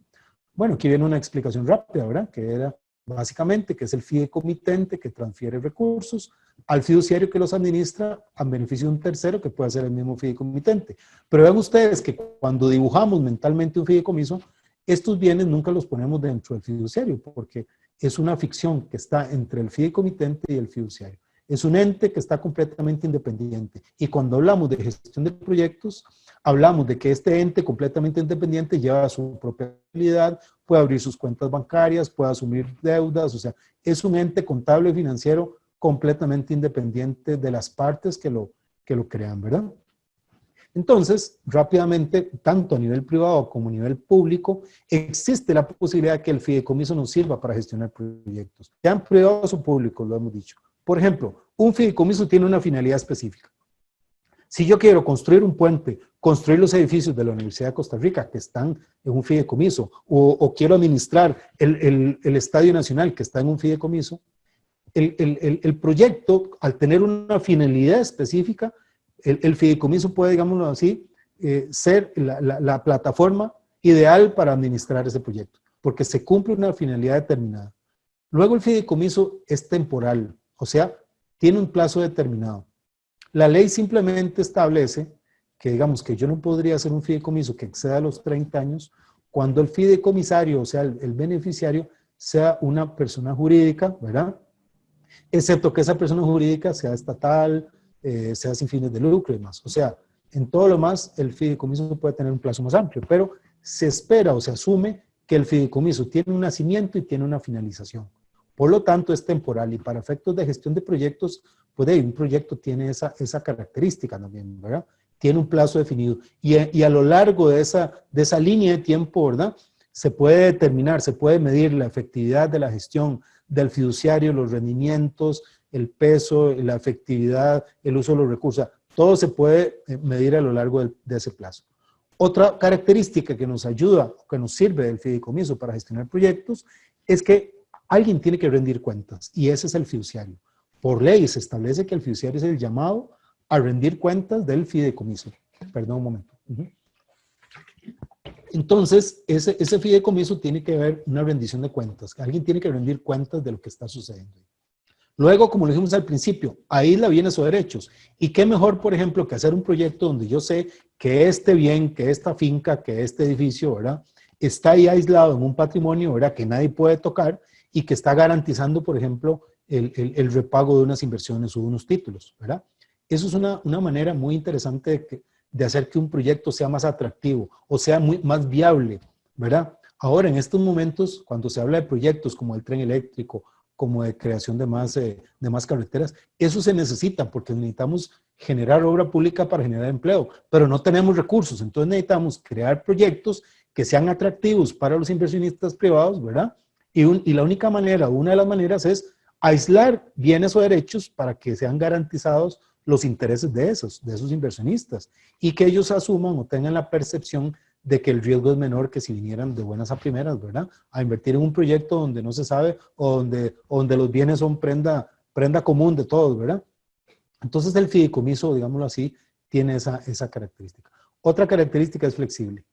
Bueno, aquí viene una explicación rápida, ¿verdad? Que era básicamente que es el fideicomitente que transfiere recursos al fiduciario que los administra a beneficio de un tercero que puede ser el mismo fideicomitente. Pero vean ustedes que cuando dibujamos mentalmente un fideicomiso, estos bienes nunca los ponemos dentro del fiduciario porque es una ficción que está entre el fideicomitente y el fiduciario. Es un ente que está completamente independiente. Y cuando hablamos de gestión de proyectos, hablamos de que este ente completamente independiente lleva su propia habilidad, puede abrir sus cuentas bancarias, puede asumir deudas, o sea, es un ente contable y financiero completamente independiente de las partes que lo crean, ¿verdad? Entonces, rápidamente, tanto a nivel privado como a nivel público, existe la posibilidad que el fideicomiso nos sirva para gestionar proyectos, sean privados o públicos, lo hemos dicho. Por ejemplo, un fideicomiso tiene una finalidad específica. Si yo quiero construir un puente, construir los edificios de la Universidad de Costa Rica que están en un fideicomiso, o quiero administrar el Estadio Nacional que está en un fideicomiso, el proyecto, al tener una finalidad específica, el fideicomiso puede, digámoslo así, ser la plataforma ideal para administrar ese proyecto, porque se cumple una finalidad determinada. Luego el fideicomiso es temporal, o sea, tiene un plazo determinado. La ley simplemente establece que, digamos, que yo no podría hacer un fideicomiso que exceda los 30 años cuando el fideicomisario, o sea, el beneficiario, sea una persona jurídica, ¿verdad? Excepto que esa persona jurídica sea estatal, sea sin fines de lucro y demás. O sea, en todo lo más, el fideicomiso puede tener un plazo más amplio, pero se espera o se asume que el fideicomiso tiene un nacimiento y tiene una finalización. Por lo tanto, es temporal y para efectos de gestión de proyectos, pues un proyecto tiene esa característica también, ¿verdad? Tiene un plazo definido y a lo largo de esa línea de tiempo, ¿verdad? Se puede determinar, se puede medir la efectividad de la gestión del fiduciario, los rendimientos, el peso, la efectividad, el uso de los recursos. Todo se puede medir a lo largo de ese plazo. Otra característica que nos ayuda, que nos sirve del fideicomiso para gestionar proyectos, es que alguien tiene que rendir cuentas y ese es el fiduciario. Por ley se establece que el fiduciario es el llamado a rendir cuentas del fideicomiso. Perdón un momento. Entonces, ese fideicomiso tiene que haber una rendición de cuentas. Alguien tiene que rendir cuentas de lo que está sucediendo. Luego, como lo dijimos al principio, aísla bienes o derechos. ¿Y qué mejor, por ejemplo, que hacer un proyecto donde yo sé que este bien, que esta finca, que este edificio, ¿verdad?, está ahí aislado en un patrimonio, ¿verdad?, que nadie puede tocar y que está garantizando, por ejemplo, el repago de unas inversiones o de unos títulos, ¿verdad? Eso es una manera muy interesante de hacer que un proyecto sea más atractivo o sea más viable, ¿verdad? Ahora, en estos momentos, cuando se habla de proyectos como el tren eléctrico, como de creación de más carreteras, eso se necesita porque necesitamos generar obra pública para generar empleo, pero no tenemos recursos, entonces necesitamos crear proyectos que sean atractivos para los inversionistas privados, ¿verdad? Y la única manera, una de las maneras es aislar bienes o derechos para que sean garantizados los intereses de esos inversionistas y que ellos asuman o tengan la percepción de que el riesgo es menor que si vinieran de buenas a primeras, ¿verdad? A invertir en un proyecto donde no se sabe o donde los bienes son prenda común de todos, ¿verdad? Entonces el fideicomiso, digámoslo así, tiene esa característica. Otra característica es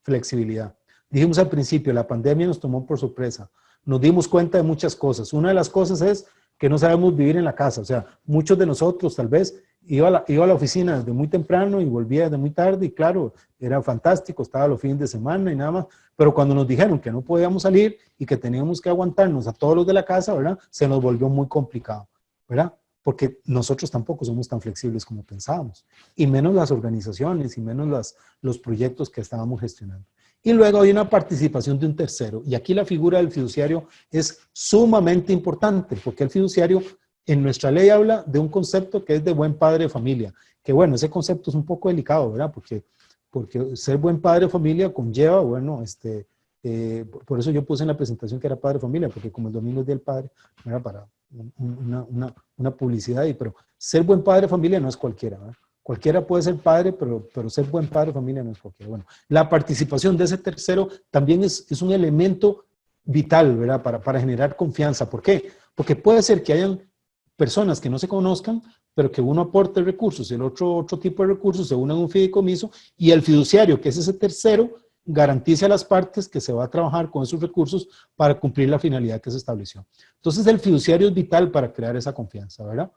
flexibilidad. Dijimos al principio, la pandemia nos tomó por sorpresa. Nos dimos cuenta de muchas cosas. Una de las cosas es que no sabemos vivir en la casa. O sea, muchos de nosotros tal vez iba a la oficina desde muy temprano y volvía desde muy tarde y claro, era fantástico, estaba los fines de semana y nada más. Pero cuando nos dijeron que no podíamos salir y que teníamos que aguantarnos a todos los de la casa, ¿verdad? Se nos volvió muy complicado, ¿verdad? Porque nosotros tampoco somos tan flexibles como pensábamos, y menos las organizaciones, y menos los proyectos que estábamos gestionando. Y luego hay una participación de un tercero, y aquí la figura del fiduciario es sumamente importante, porque el fiduciario en nuestra ley habla de un concepto que es de buen padre de familia, que bueno, ese concepto es un poco delicado, ¿verdad? Porque ser buen padre de familia conlleva, bueno, por eso yo puse en la presentación que era padre de familia, porque como el domingo es día del padre, era para una publicidad, pero ser buen padre de familia no es cualquiera, ¿verdad? Cualquiera puede ser padre, pero ser buen padre de familia no es cualquiera. Bueno, la participación de ese tercero también es un elemento vital, ¿verdad? Para generar confianza. ¿Por qué? Porque puede ser que hayan personas que no se conozcan, pero que uno aporte recursos y el otro tipo de recursos se unan a un fideicomiso y el fiduciario, que es ese tercero, garantice a las partes que se va a trabajar con esos recursos para cumplir la finalidad que se estableció. Entonces el fiduciario es vital para crear esa confianza, ¿verdad?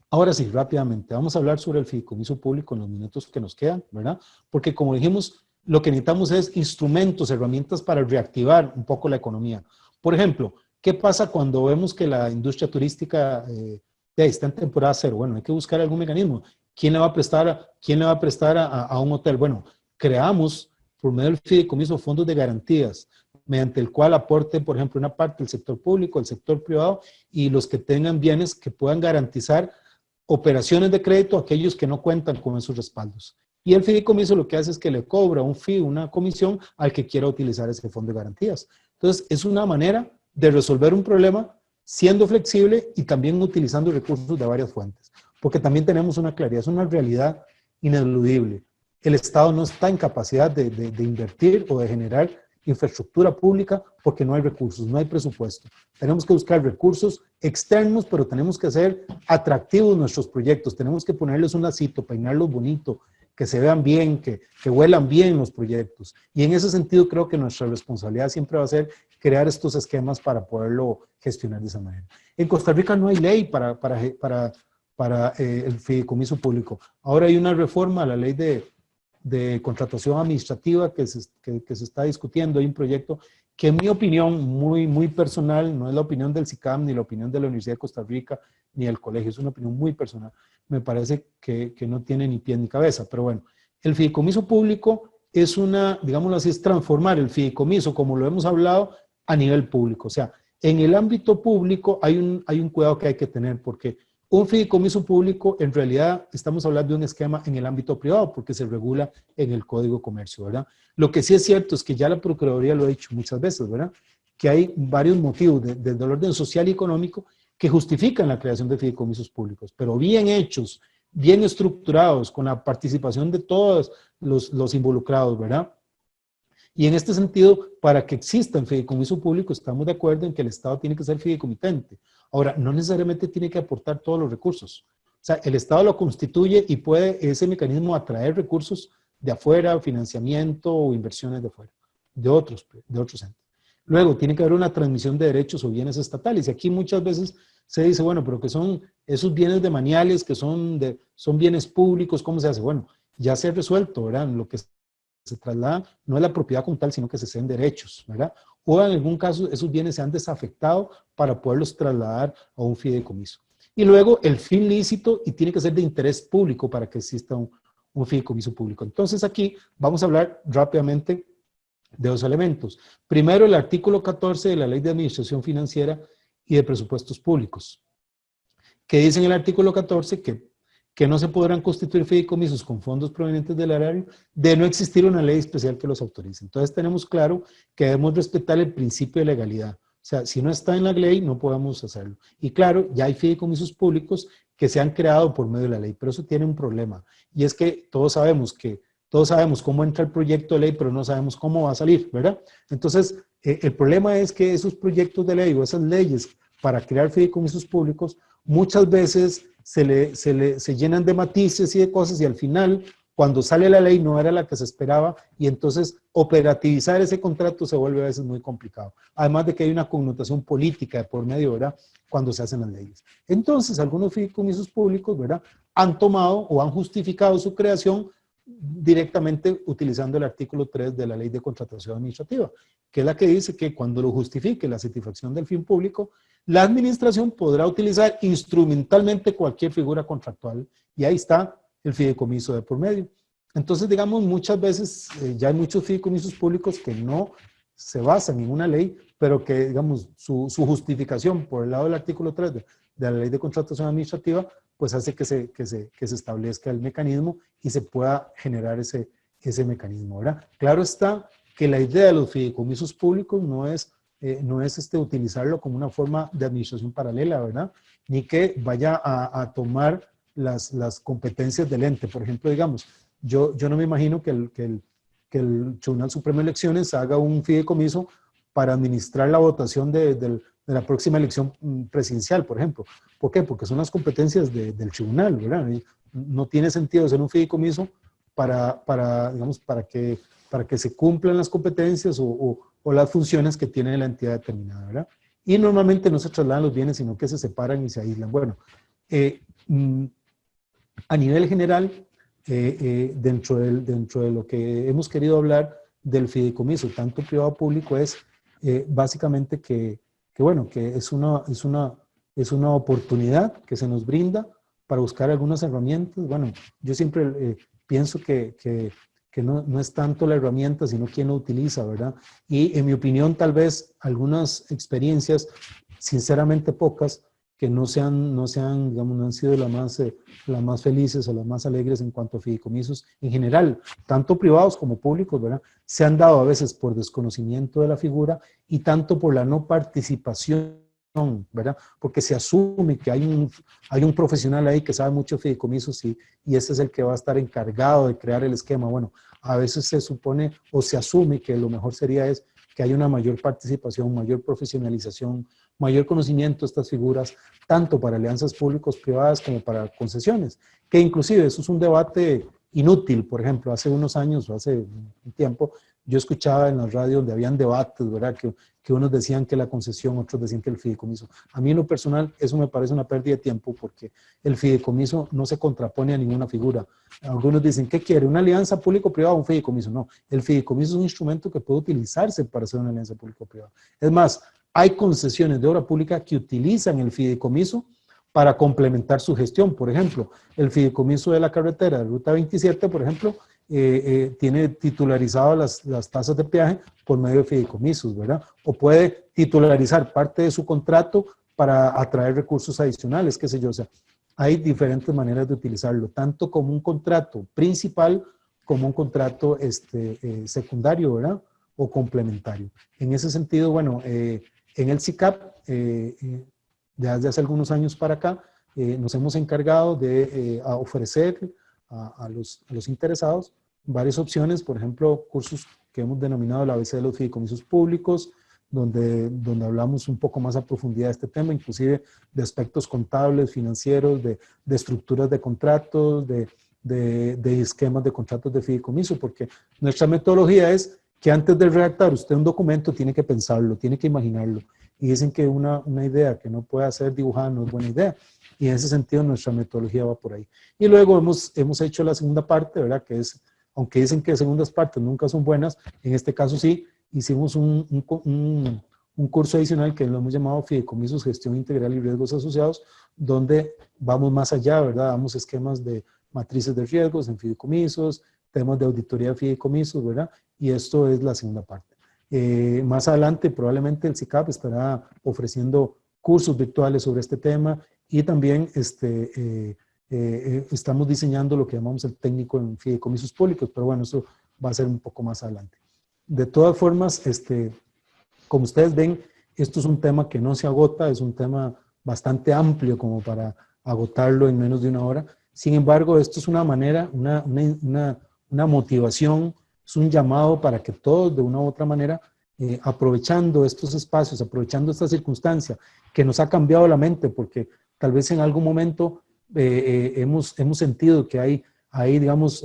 Ahora sí, rápidamente, vamos a hablar sobre el fideicomiso público en los minutos que nos quedan, ¿verdad? Porque como dijimos, lo que necesitamos es instrumentos, herramientas para reactivar un poco la economía. Por ejemplo, ¿qué pasa cuando vemos que la industria turística está en temporada cero? Bueno, hay que buscar algún mecanismo. ¿Quién le va a prestar a un hotel? Bueno, creamos por medio del fideicomiso fondos de garantías, mediante el cual aporte, por ejemplo, una parte del sector público, el sector privado y los que tengan bienes que puedan garantizar operaciones de crédito a aquellos que no cuentan con esos respaldos. Y el fideicomiso lo que hace es que le cobra un fee, una comisión al que quiera utilizar ese fondo de garantías. Entonces, es una manera de resolver un problema siendo flexible y también utilizando recursos de varias fuentes. Porque también tenemos una claridad, es una realidad ineludible. El Estado no está en capacidad de invertir o de generar infraestructura pública porque no hay recursos, no hay presupuesto. Tenemos que buscar recursos externos, pero tenemos que hacer atractivos nuestros proyectos. Tenemos que ponerles un lacito, peinarlos bonito, que se vean bien, que huelan bien los proyectos. Y en ese sentido creo que nuestra responsabilidad siempre va a ser crear estos esquemas para poderlo gestionar de esa manera. En Costa Rica no hay ley para el fideicomiso público. Ahora hay una reforma a la ley de contratación administrativa que se está discutiendo. Hay un proyecto que en mi opinión muy personal, no es la opinión del SICAM ni la opinión de la Universidad de Costa Rica ni del colegio, es una opinión muy personal. Me parece que no tiene ni pie ni cabeza, pero bueno, el fideicomiso público es digámoslo así, es transformar el fideicomiso, como lo hemos hablado, a nivel público. O sea, en el ámbito público hay un cuidado que hay que tener, porque un fideicomiso público, en realidad, estamos hablando de un esquema en el ámbito privado, porque se regula en el Código de Comercio, ¿verdad? Lo que sí es cierto es que ya la Procuraduría lo ha dicho muchas veces, ¿verdad? Que hay varios motivos del orden social y económico que justifican la creación de fideicomisos públicos, pero bien hechos, bien estructurados, con la participación de todos los involucrados, ¿verdad? Y en este sentido, para que exista un fideicomiso público, estamos de acuerdo en que el Estado tiene que ser fideicomitente. Ahora, no necesariamente tiene que aportar todos los recursos. O sea, el Estado lo constituye y puede ese mecanismo atraer recursos de afuera, financiamiento o inversiones de afuera, de otros entes. Luego, tiene que haber una transmisión de derechos o bienes estatales. Y aquí muchas veces se dice, bueno, pero que son esos bienes demaniales, que son bienes públicos, ¿cómo se hace? Bueno, ya se ha resuelto, ¿verdad? Lo que se traslada no es la propiedad como tal, sino que se ceden derechos, ¿verdad? O en algún caso esos bienes se han desafectado para poderlos trasladar a un fideicomiso. Y luego el fin lícito y tiene que ser de interés público para que exista un fideicomiso público. Entonces aquí vamos a hablar rápidamente de dos elementos. Primero, el artículo 14 de la Ley de Administración Financiera y de Presupuestos Públicos, que dice en el artículo 14 que no se podrán constituir fideicomisos con fondos provenientes del erario de no existir una ley especial que los autorice. Entonces tenemos claro que debemos respetar el principio de legalidad. O sea, si no está en la ley, no podemos hacerlo. Y claro, ya hay fideicomisos públicos que se han creado por medio de la ley, pero eso tiene un problema. Y es que todos sabemos cómo entra el proyecto de ley, pero no sabemos cómo va a salir, ¿verdad? Entonces, el problema es que esos proyectos de ley o esas leyes para crear fideicomisos públicos muchas veces se llenan de matices y de cosas y al final, cuando sale la ley, no era la que se esperaba y entonces operativizar ese contrato se vuelve a veces muy complicado. Además de que hay una connotación política de por medio, ¿verdad? Cuando se hacen las leyes. Entonces, algunos fideicomisos públicos, ¿verdad? Han tomado o han justificado su creación directamente utilizando el artículo 3 de la Ley de Contratación Administrativa, que es la que dice que cuando lo justifique la satisfacción del fin público, la administración podrá utilizar instrumentalmente cualquier figura contractual y ahí está el fideicomiso de por medio. Entonces, digamos, muchas veces ya hay muchos fideicomisos públicos que no se basan en una ley, pero que, digamos, su justificación por el lado del artículo 3 de la Ley de Contratación Administrativa pues hace que se establezca el mecanismo y se pueda generar ese mecanismo, ¿verdad? Claro está que la idea de los fideicomisos públicos no es utilizarlo como una forma de administración paralela, ¿verdad? Ni que vaya a tomar las competencias del ente. Por ejemplo, digamos, yo no me imagino que el Tribunal Supremo de Elecciones haga un fideicomiso para administrar la votación de la próxima elección presidencial, por ejemplo. ¿Por qué? Porque son las competencias del tribunal, ¿verdad? Y no tiene sentido hacer un fideicomiso digamos, para que se cumplan las competencias o las funciones que tiene la entidad determinada, ¿verdad? Y normalmente no se trasladan los bienes, sino que se separan y se aíslan. Bueno, a nivel general, dentro de lo que hemos querido hablar del fideicomiso, tanto privado o público, es básicamente que es una oportunidad que se nos brinda para buscar algunas herramientas. Bueno, yo siempre pienso que no es tanto la herramienta, sino quién lo utiliza, ¿verdad? Y en mi opinión, tal vez algunas experiencias, sinceramente pocas, que no han sido las más felices o las más alegres en cuanto a fideicomisos en general, tanto privados como públicos, ¿verdad? Se han dado a veces por desconocimiento de la figura y tanto por la no participación, ¿verdad? Porque se asume que hay un profesional ahí que sabe mucho de fideicomisos y ese es el que va a estar encargado de crear el esquema. Bueno, a veces se supone o se asume que lo mejor sería es que haya una mayor participación, mayor profesionalización, mayor conocimiento de estas figuras, tanto para alianzas públicos-privadas como para concesiones, que inclusive eso es un debate inútil. Por ejemplo, hace unos años o hace un tiempo, yo escuchaba en la radio donde habían debates, ¿verdad? Que unos decían que la concesión, otros decían que el fideicomiso. A mí en lo personal eso me parece una pérdida de tiempo porque el fideicomiso no se contrapone a ninguna figura. Algunos dicen, ¿qué quiere? ¿Una alianza público-privada o un fideicomiso? No, el fideicomiso es un instrumento que puede utilizarse para hacer una alianza público-privada. Es más, hay concesiones de obra pública que utilizan el fideicomiso para complementar su gestión. Por ejemplo, el fideicomiso de la carretera de Ruta 27, por ejemplo, tiene titularizadas las tasas de peaje por medio de fideicomisos, ¿verdad? O puede titularizar parte de su contrato para atraer recursos adicionales, qué sé yo. O sea, hay diferentes maneras de utilizarlo, tanto como un contrato principal como un contrato secundario, ¿verdad? O complementario. En ese sentido, bueno, en el SICAP, desde hace algunos años para acá, nos hemos encargado de ofrecer a los interesados varias opciones, por ejemplo, cursos que hemos denominado la ABC de los fideicomisos públicos, donde hablamos un poco más a profundidad de este tema, inclusive de aspectos contables, financieros, de estructuras de contratos, de esquemas de contratos de fideicomiso, porque nuestra metodología es que antes de redactar usted un documento tiene que pensarlo, tiene que imaginarlo. Y dicen que una idea que no pueda ser dibujada no es buena idea. Y en ese sentido nuestra metodología va por ahí. Y luego hemos hecho la segunda parte, ¿verdad? Que es, aunque dicen que segundas partes nunca son buenas, en este caso sí, hicimos un curso adicional que lo hemos llamado Fideicomisos, Gestión Integral y Riesgos Asociados, donde vamos más allá, ¿verdad? Damos esquemas de matrices de riesgos en fideicomisos, temas de auditoría de fideicomisos, ¿verdad? Y esto es la segunda parte. Más adelante probablemente el CICAP estará ofreciendo cursos virtuales sobre este tema y también estamos diseñando lo que llamamos el técnico en fideicomisos públicos, pero bueno, eso va a ser un poco más adelante. De todas formas, como ustedes ven, esto es un tema que no se agota, es un tema bastante amplio como para agotarlo en menos de una hora. Sin embargo, esto es una manera, una motivación, es un llamado para que todos de una u otra manera, aprovechando estos espacios, aprovechando esta circunstancia que nos ha cambiado la mente, porque tal vez en algún momento hemos sentido que hay digamos,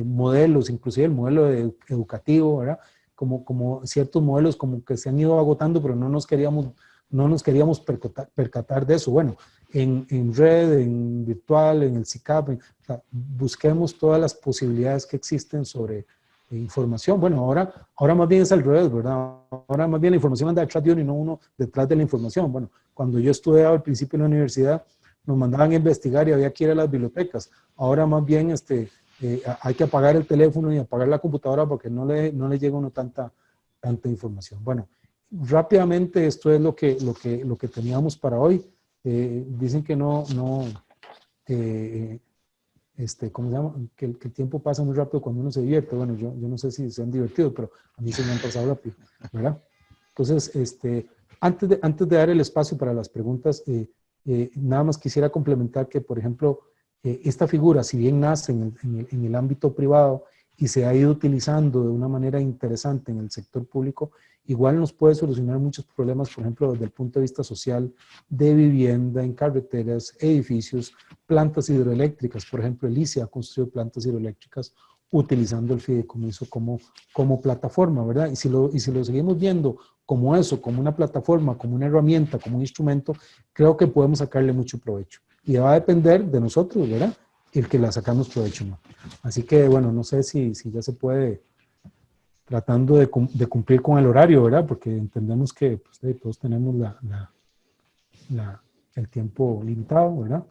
modelos, inclusive el modelo educativo, ¿verdad? Como ciertos modelos como que se han ido agotando, pero no nos queríamos percatar de eso. Bueno, en red, en virtual, en el CICAP, o sea, busquemos todas las posibilidades que existen sobre información. Bueno, ahora más bien es al revés, ¿verdad? Ahora más bien la información anda detrás de uno y no uno detrás de la información. Bueno, cuando yo estudiaba al principio en la universidad, nos mandaban a investigar y había que ir a las bibliotecas. Ahora más bien hay que apagar el teléfono y apagar la computadora porque no le llega a uno tanta información. Bueno, rápidamente esto es lo que teníamos para hoy. Dicen que ¿cómo se llama? Que el tiempo pasa muy rápido cuando uno se divierte. Bueno, yo no sé si se han divertido, pero a mí se me han pasado rápido, ¿verdad? Entonces, antes de dar el espacio para las preguntas, nada más quisiera complementar que, por ejemplo, esta figura, si bien nace en el ámbito privado y se ha ido utilizando de una manera interesante en el sector público, igual nos puede solucionar muchos problemas, por ejemplo, desde el punto de vista social, de vivienda, en carreteras, edificios, plantas hidroeléctricas. Por ejemplo, Elicia ha construido plantas hidroeléctricas utilizando el fideicomiso como plataforma, ¿verdad? Y si lo seguimos viendo como eso, como una plataforma, como una herramienta, como un instrumento, creo que podemos sacarle mucho provecho. Y va a depender de nosotros, ¿verdad? El que la sacamos provecho o no. Así que, bueno, no sé si ya se puede, tratando de cumplir con el horario, ¿verdad? Porque entendemos que pues, todos tenemos el tiempo limitado, ¿verdad?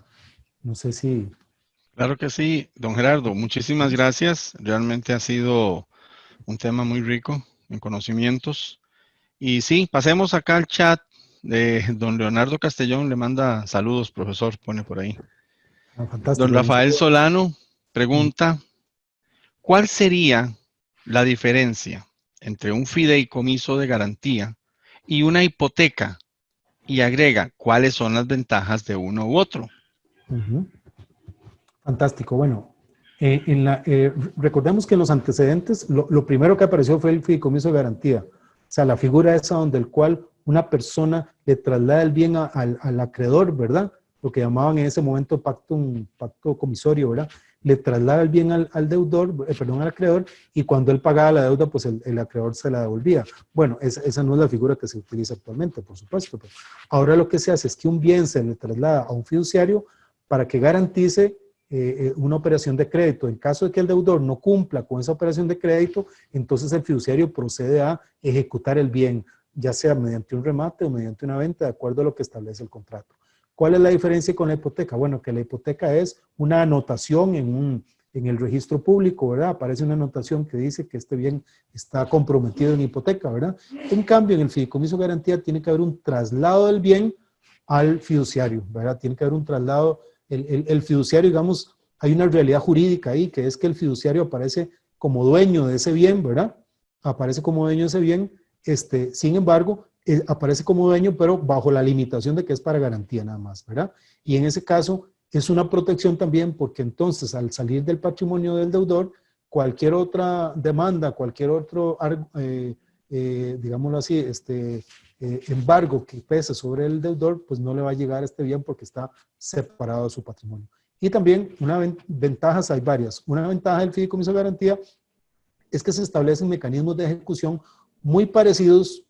No sé si... Claro que sí, don Gerardo, muchísimas gracias. Realmente ha sido un tema muy rico en conocimientos. Y sí, pasemos acá al chat de don Leonardo Castellón, le manda saludos, profesor, pone por ahí. fantástico. Don Rafael Solano pregunta, ¿cuál sería la diferencia entre un fideicomiso de garantía y una hipoteca? Y agrega, ¿cuáles son las ventajas de uno u otro? Fantástico. Bueno, recordemos que en los antecedentes, lo primero que apareció fue el fideicomiso de garantía. O sea, la figura esa donde el cual una persona le traslada el bien al acreedor, ¿verdad? Lo que llamaban en ese momento un pacto comisorio, ¿verdad? Le traslada el bien al deudor, perdón, al acreedor, y cuando él pagaba la deuda, pues el acreedor se la devolvía. Bueno, esa no es la figura que se utiliza actualmente, por supuesto. Pero ahora lo que se hace es que un bien se le traslada a un fiduciario para que garantice una operación de crédito. En caso de que el deudor no cumpla con esa operación de crédito, entonces el fiduciario procede a ejecutar el bien, ya sea mediante un remate o mediante una venta, de acuerdo a lo que establece el contrato. ¿Cuál es la diferencia con la hipoteca? Bueno, que la hipoteca es una anotación en el registro público, ¿verdad? Aparece una anotación que dice que este bien está comprometido en hipoteca, ¿verdad? En cambio, en el fideicomiso de garantía tiene que haber un traslado del bien al fiduciario, ¿verdad? Tiene que haber un traslado. El fiduciario, digamos, hay una realidad jurídica ahí, que es que el fiduciario aparece como dueño de ese bien, ¿verdad? Aparece como dueño de ese bien, sin embargo, aparece como dueño, pero bajo la limitación de que es para garantía nada más, ¿verdad? Y en ese caso es una protección también porque entonces al salir del patrimonio del deudor, cualquier otra demanda, cualquier otro, digámoslo así, embargo que pese sobre el deudor, pues no le va a llegar este bien porque está separado de su patrimonio. Y también, ventajas hay varias. Una ventaja del fideicomiso de garantía es que se establecen mecanismos de ejecución muy parecidos,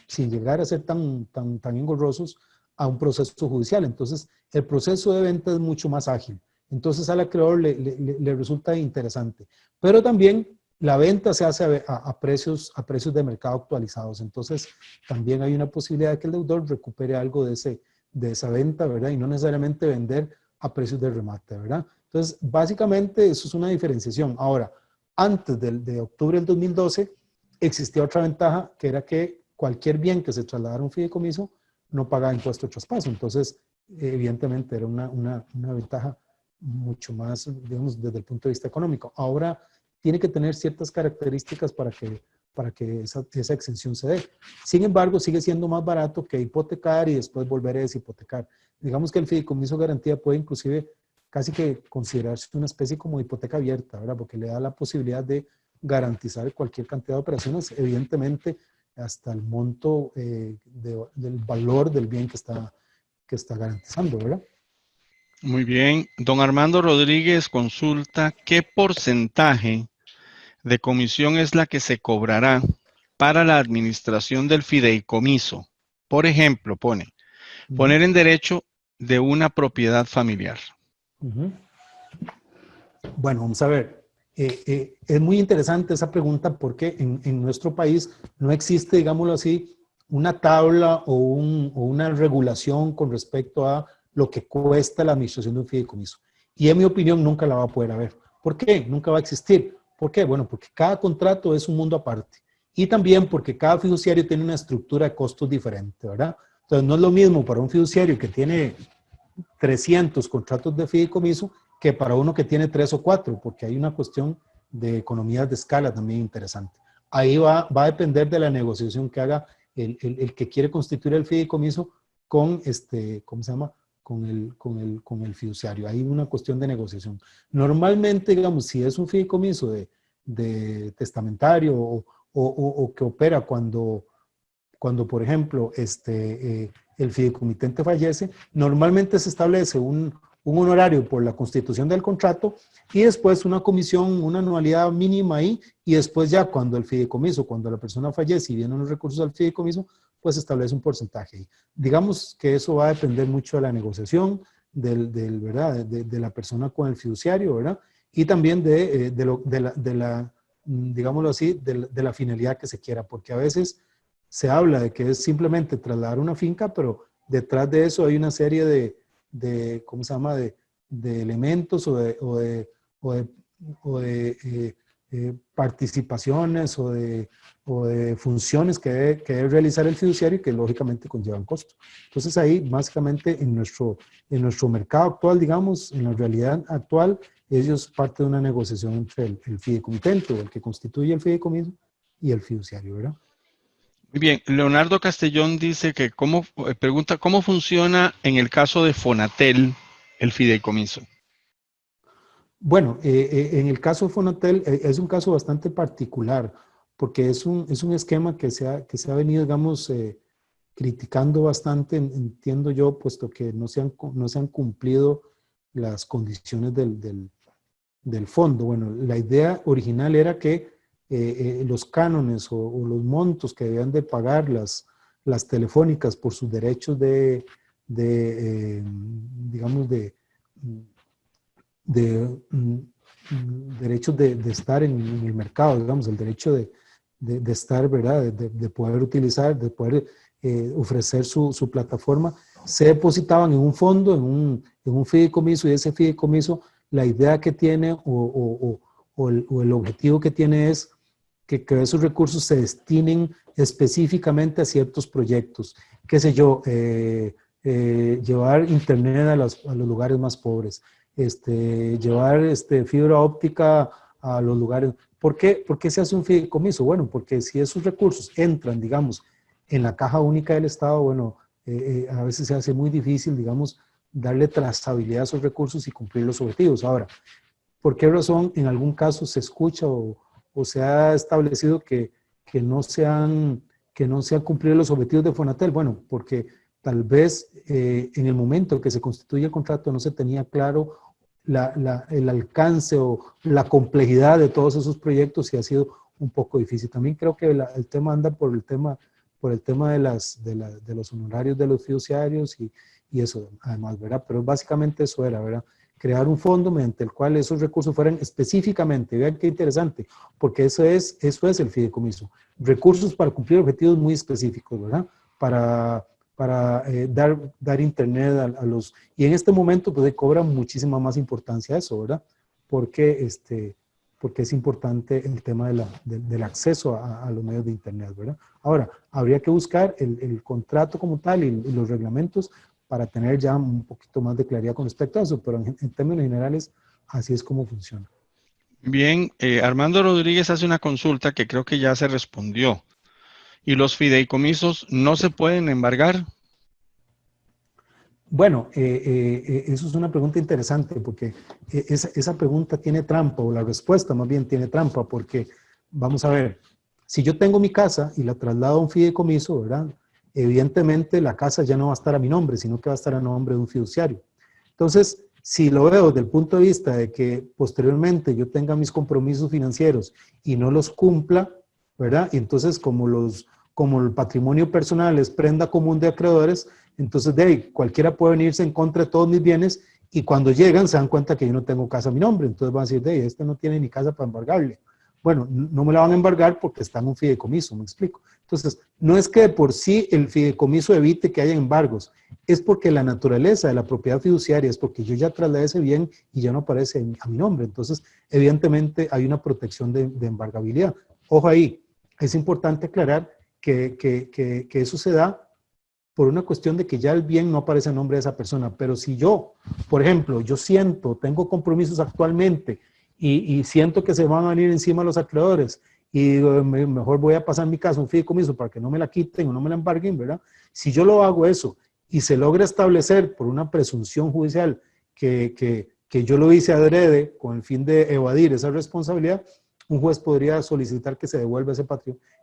sin llegar a ser tan engorrosos, a un proceso judicial. Entonces, el proceso de venta es mucho más ágil. Entonces, al acreedor le resulta interesante. Pero también la venta se hace a precios de mercado actualizados. Entonces, también hay una posibilidad de que el deudor recupere algo de esa venta, ¿verdad? Y no necesariamente vender a precios de remate, ¿verdad? Entonces, básicamente, eso es una diferenciación. Ahora, antes de octubre del 2012, existía otra ventaja, que era que cualquier bien que se trasladara a un fideicomiso no pagaba impuesto de traspaso. Entonces, evidentemente, era una ventaja mucho más, digamos, desde el punto de vista económico. Ahora, tiene que tener ciertas características para que esa exención se dé. Sin embargo, sigue siendo más barato que hipotecar y después volver a deshipotecar. Digamos que el fideicomiso garantía puede inclusive casi que considerarse una especie como hipoteca abierta, ¿verdad? Porque le da la posibilidad de garantizar cualquier cantidad de operaciones, evidentemente hasta el monto del valor del bien que está garantizando, ¿verdad? Muy bien. Don Armando Rodríguez consulta qué porcentaje de comisión es la que se cobrará para la administración del fideicomiso. Por ejemplo, poner en derecho de una propiedad familiar. Bueno, vamos a ver. Es muy interesante esa pregunta porque en nuestro país no existe, digámoslo así, una tabla o una regulación con respecto a lo que cuesta la administración de un fideicomiso. Y en mi opinión nunca la va a poder haber. ¿Por qué? Nunca va a existir. ¿Por qué? Bueno, porque cada contrato es un mundo aparte. Y también porque cada fiduciario tiene una estructura de costos diferente, ¿verdad? Entonces no es lo mismo para un fiduciario que tiene 300 contratos de fideicomiso que para uno que tiene 3 o 4, porque hay una cuestión de economías de escala también interesante. Ahí va a depender de la negociación que haga el que quiere constituir el fideicomiso con ¿cómo se llama? Con el fiduciario. Hay una cuestión de negociación. Normalmente, digamos, si es un fideicomiso de testamentario o que opera cuando por ejemplo, el fideicomitente fallece, normalmente se establece un honorario por la constitución del contrato y después una comisión, una anualidad mínima ahí, y después ya cuando el fideicomiso, cuando la persona fallece y vienen los recursos al fideicomiso, pues se establece un porcentaje ahí. Digamos que eso va a depender mucho de la negociación, ¿verdad? De la persona con el fiduciario, ¿verdad? Y también digámoslo así, de la finalidad que se quiera, porque a veces se habla de que es simplemente trasladar una finca, pero detrás de eso hay una serie ¿cómo se llama?, de elementos o de participaciones o de funciones que debe realizar el fiduciario y que lógicamente conllevan costos. Entonces ahí básicamente en nuestro mercado actual, digamos, en la realidad actual, ellos parte de una negociación entre el fideicomitente o el que constituye el fideicomiso y el fiduciario, ¿verdad? Muy bien, Leonardo Castellón dice que pregunta cómo funciona en el caso de Fonatel el fideicomiso. Bueno, en el caso de Fonatel es un caso bastante particular porque es un esquema que se ha venido, digamos, criticando bastante, entiendo yo, puesto que no se han cumplido las condiciones del fondo. Bueno, la idea original era que los cánones o los montos que debían de pagar las telefónicas por sus derechos digamos, derechos de estar en el mercado, digamos, el derecho de estar, ¿verdad? De poder utilizar, de poder ofrecer su plataforma, se depositaban en un fondo, en un fideicomiso, y ese fideicomiso, la idea que tiene o el objetivo que tiene es que esos recursos se destinen específicamente a ciertos proyectos. Qué sé yo, llevar internet a los lugares más pobres, llevar fibra óptica a los lugares. ¿Por qué se hace un fideicomiso? Bueno, porque si esos recursos entran, digamos, en la caja única del Estado, bueno, a veces se hace muy difícil, digamos, darle trazabilidad a esos recursos y cumplir los objetivos. Ahora, ¿por qué razón en algún caso se escucha o se ha establecido que no se han cumplido los objetivos de Fonatel? Bueno, porque tal vez en el momento que se constituye el contrato no se tenía claro el alcance o la complejidad de todos esos proyectos y ha sido un poco difícil. También creo que el tema anda por el tema de los honorarios de los fiduciarios y eso, además, ¿verdad? Pero básicamente eso era, ¿verdad? Crear un fondo mediante el cual esos recursos fueran específicamente, vean qué interesante, porque eso es el fideicomiso. Recursos para cumplir objetivos muy específicos, ¿verdad? Para dar internet a los... Y en este momento, pues, cobra muchísima más importancia eso, ¿verdad? Porque es importante el tema del acceso a los medios de internet, ¿verdad? Ahora, habría que buscar el contrato como tal y los reglamentos para tener ya un poquito más de claridad con respecto a eso, pero en términos generales, así es como funciona. Bien, Armando Rodríguez hace una consulta que creo que ya se respondió. ¿Y los fideicomisos no se pueden embargar? Bueno, eso es una pregunta interesante porque esa pregunta tiene trampa, o la respuesta más bien tiene trampa, porque vamos a ver, si yo tengo mi casa y la traslado a un fideicomiso, ¿verdad? Evidentemente la casa ya no va a estar a mi nombre, sino que va a estar a nombre de un fiduciario. Entonces, si lo veo desde el punto de vista de que posteriormente yo tenga mis compromisos financieros y no los cumpla, ¿verdad? Y entonces como el patrimonio personal es prenda común de acreedores, entonces de ahí cualquiera puede venirse en contra de todos mis bienes y cuando llegan se dan cuenta que yo no tengo casa a mi nombre, entonces van a decir, de ahí, este no tiene ni casa para embargarle. Bueno, no me la van a embargar porque está en un fideicomiso, me explico. Entonces, no es que de por sí el fideicomiso evite que haya embargos, es porque la naturaleza de la propiedad fiduciaria es porque yo ya trasladé ese bien y ya no aparece a mi nombre. Entonces, evidentemente hay una protección de embargabilidad. Ojo ahí, es importante aclarar que eso se da por una cuestión de que ya el bien no aparece a nombre de esa persona. Pero si yo, por ejemplo, tengo compromisos actualmente y siento que se van a venir encima los acreedores y mejor voy a pasar mi caso un fideicomiso para que no me la quiten o no me la embarguen, ¿verdad? Si yo lo hago eso y se logra establecer por una presunción judicial que yo lo hice adrede con el fin de evadir esa responsabilidad, un juez podría solicitar que se devuelva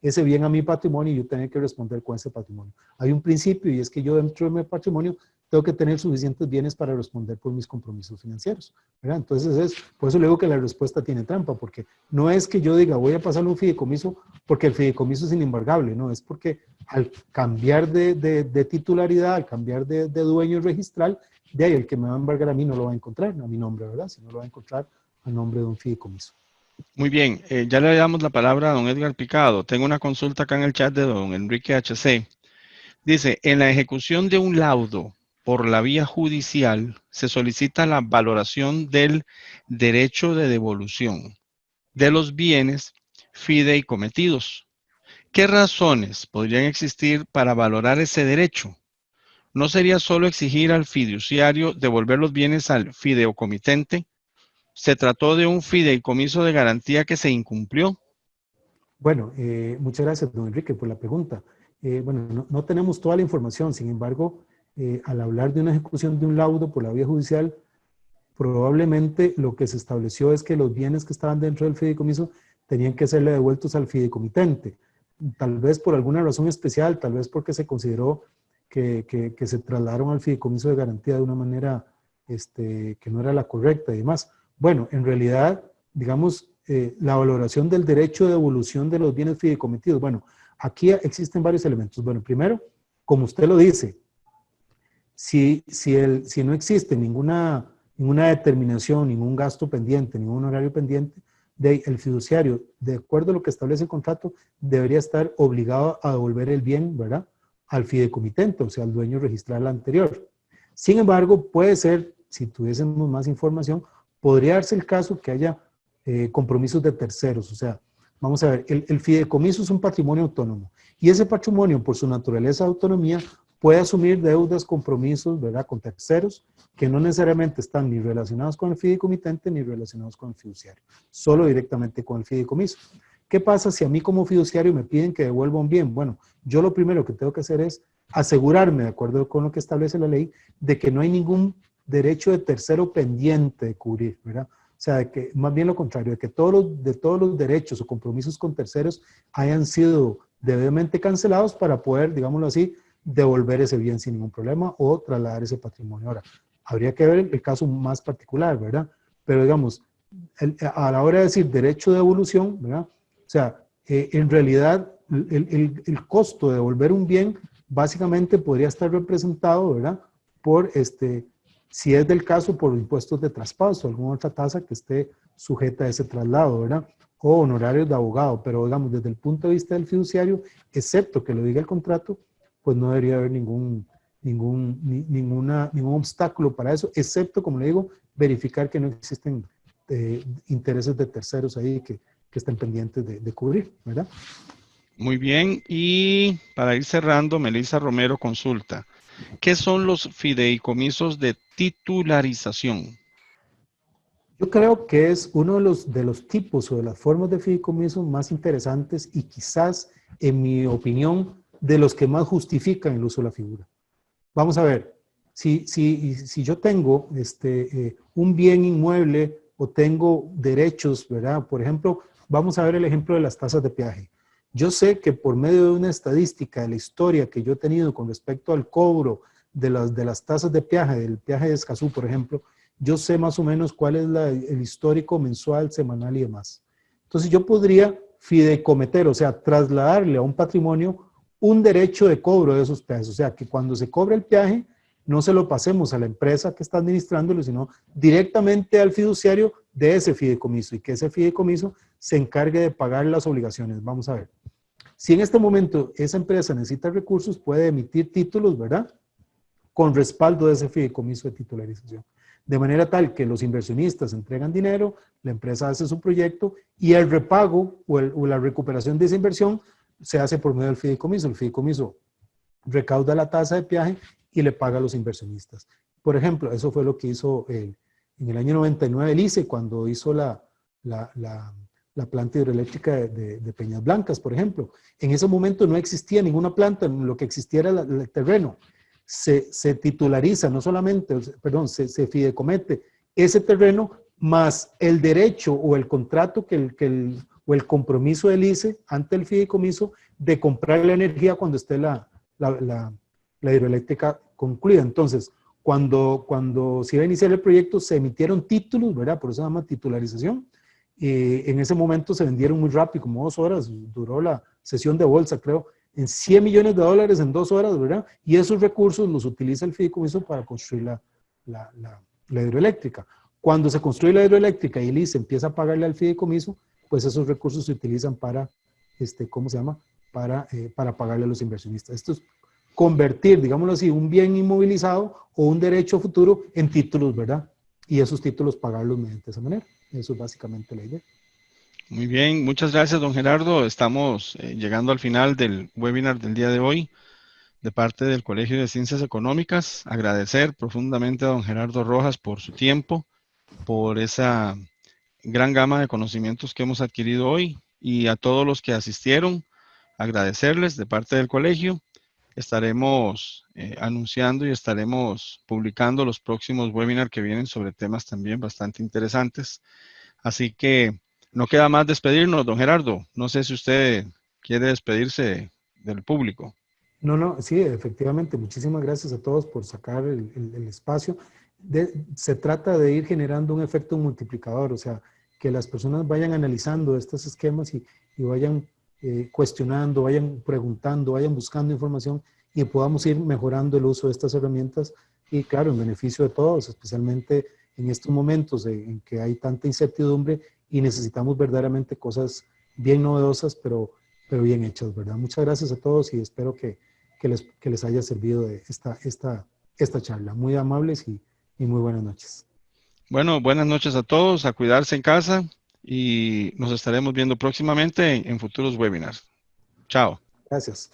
ese bien a mi patrimonio y yo tener que responder con ese patrimonio. Hay un principio y es que yo dentro de mi patrimonio tengo que tener suficientes bienes para responder por mis compromisos financieros, ¿verdad? Entonces, por eso le digo que la respuesta tiene trampa, porque no es que yo diga voy a pasarle un fideicomiso porque el fideicomiso es inembargable, no, es porque al cambiar de titularidad, al cambiar de dueño registral, de ahí el que me va a embargar a mí no lo va a encontrar a mi nombre, ¿verdad? Sino lo va a encontrar a nombre de un fideicomiso. Muy bien, ya le damos la palabra a don Edgar Picado. Tengo una consulta acá en el chat de don Enrique HC. Dice, en la ejecución de un laudo por la vía judicial se solicita la valoración del derecho de devolución de los bienes fideicometidos. ¿Qué razones podrían existir para valorar ese derecho? ¿No sería solo exigir al fiduciario devolver los bienes al fideicomitente? ¿Se trató de un fideicomiso de garantía que se incumplió? Bueno, muchas gracias, don Enrique, por la pregunta. Bueno, no tenemos toda la información, sin embargo, al hablar de una ejecución de un laudo por la vía judicial, probablemente lo que se estableció es que los bienes que estaban dentro del fideicomiso tenían que serle devueltos al fideicomitente. Tal vez por alguna razón especial, tal vez porque se consideró que se trasladaron al fideicomiso de garantía de una manera que no era la correcta y demás. Bueno, en realidad, digamos, la valoración del derecho de devolución de los bienes fideicometidos. Bueno, aquí existen varios elementos. Bueno, primero, como usted lo dice, si no existe ninguna determinación, ningún gasto pendiente, ningún horario pendiente, el fiduciario, de acuerdo a lo que establece el contrato, debería estar obligado a devolver el bien, ¿verdad?, al fideicomitente, o sea, al dueño registral anterior. Sin embargo, puede ser, si tuviésemos más información, podría darse el caso que haya compromisos de terceros. O sea, vamos a ver, el fideicomiso es un patrimonio autónomo y ese patrimonio, por su naturaleza de autonomía, puede asumir deudas, compromisos, ¿verdad?, con terceros que no necesariamente están ni relacionados con el fideicomitente ni relacionados con el fiduciario, solo directamente con el fideicomiso. ¿Qué pasa si a mí como fiduciario me piden que devuelva un bien? Bueno, yo lo primero que tengo que hacer es asegurarme, de acuerdo con lo que establece la ley, de que no hay ningún derecho de tercero pendiente de cubrir, ¿verdad? O sea, de que, más bien lo contrario, de que todos los derechos o compromisos con terceros hayan sido debidamente cancelados para poder, digámoslo así, devolver ese bien sin ningún problema o trasladar ese patrimonio. Ahora, habría que ver el caso más particular, ¿verdad? Pero digamos, a la hora de decir derecho de devolución, ¿verdad? O sea, en realidad el costo de devolver un bien básicamente podría estar representado, ¿verdad? Por, si es del caso, por impuestos de traspaso, alguna otra tasa que esté sujeta a ese traslado, ¿verdad? O honorarios de abogado, pero digamos, desde el punto de vista del fiduciario, excepto que lo diga el contrato, pues no debería haber ningún obstáculo para eso, excepto, como le digo, verificar que no existen intereses de terceros ahí que estén pendientes de cubrir, ¿verdad? Muy bien, y para ir cerrando, Melissa Romero consulta, ¿qué son los fideicomisos de titularización? Yo creo que es uno de los tipos o de las formas de fideicomiso más interesantes y quizás, en mi opinión, de los que más justifican el uso de la figura. Vamos a ver, si yo tengo un bien inmueble o tengo derechos, ¿verdad? Por ejemplo, vamos a ver el ejemplo de las tasas de peaje. Yo sé que por medio de una estadística de la historia que yo he tenido con respecto al cobro de las tasas de peaje, del peaje de Escazú, por ejemplo, yo sé más o menos cuál es el histórico mensual, semanal y demás. Entonces yo podría fideicometer, o sea, trasladarle a un patrimonio un derecho de cobro de esos peajes. O sea, que cuando se cobre el peaje, no se lo pasemos a la empresa que está administrándolo, sino directamente al fiduciario de ese fideicomiso y que ese fideicomiso se encargue de pagar las obligaciones. Vamos a ver. Si en este momento esa empresa necesita recursos, puede emitir títulos, ¿verdad? Con respaldo de ese fideicomiso de titularización. De manera tal que los inversionistas entregan dinero, la empresa hace su proyecto y el repago o la recuperación de esa inversión se hace por medio del fideicomiso. El fideicomiso recauda la tasa de peaje y le paga a los inversionistas. Por ejemplo, eso fue lo que hizo en el año 99 el ICE cuando hizo la planta hidroeléctrica de Peñas Blancas, por ejemplo. En ese momento no existía ninguna planta, lo que existía era el terreno. Se titulariza, no solamente, perdón, se fideicomete ese terreno más el derecho o el contrato o el compromiso del ICE ante el fideicomiso de comprar la energía cuando esté la hidroeléctrica concluida. Entonces, cuando se iba a iniciar el proyecto, se emitieron títulos, ¿verdad? Por eso se llama titularización. En ese momento se vendieron muy rápido, como 2 horas, duró la sesión de bolsa, creo, en $100 millones en 2 horas, ¿verdad? Y esos recursos los utiliza el fideicomiso para construir la hidroeléctrica. Cuando se construye la hidroeléctrica y el ICE empieza a pagarle al fideicomiso, pues esos recursos se utilizan para, ¿cómo se llama? Para pagarle a los inversionistas. Esto es convertir, digámoslo así, un bien inmovilizado o un derecho futuro en títulos, ¿verdad? Y esos títulos pagarlos mediante esa manera. Eso es básicamente la idea. Muy bien, muchas gracias, don Gerardo. Estamos llegando al final del webinar del día de hoy de parte del Colegio de Ciencias Económicas. Agradecer profundamente a don Gerardo Rojas por su tiempo, por esa gran gama de conocimientos que hemos adquirido hoy y a todos los que asistieron, agradecerles de parte del colegio. Estaremos anunciando y estaremos publicando los próximos webinars que vienen sobre temas también bastante interesantes. Así que no queda más despedirnos, don Gerardo. No sé si usted quiere despedirse del público. No, sí, efectivamente. Muchísimas gracias a todos por sacar el espacio. Se trata de ir generando un efecto multiplicador, o sea, que las personas vayan analizando estos esquemas y vayan cuestionando, vayan preguntando, vayan buscando información y podamos ir mejorando el uso de estas herramientas y, claro, en beneficio de todos, especialmente en estos momentos en que hay tanta incertidumbre y necesitamos verdaderamente cosas bien novedosas, pero bien hechas, ¿verdad? Muchas gracias a todos y espero que les haya servido de esta charla. Muy amables y muy buenas noches. Bueno, buenas noches a todos, a cuidarse en casa y nos estaremos viendo próximamente en futuros webinars. Chao. Gracias.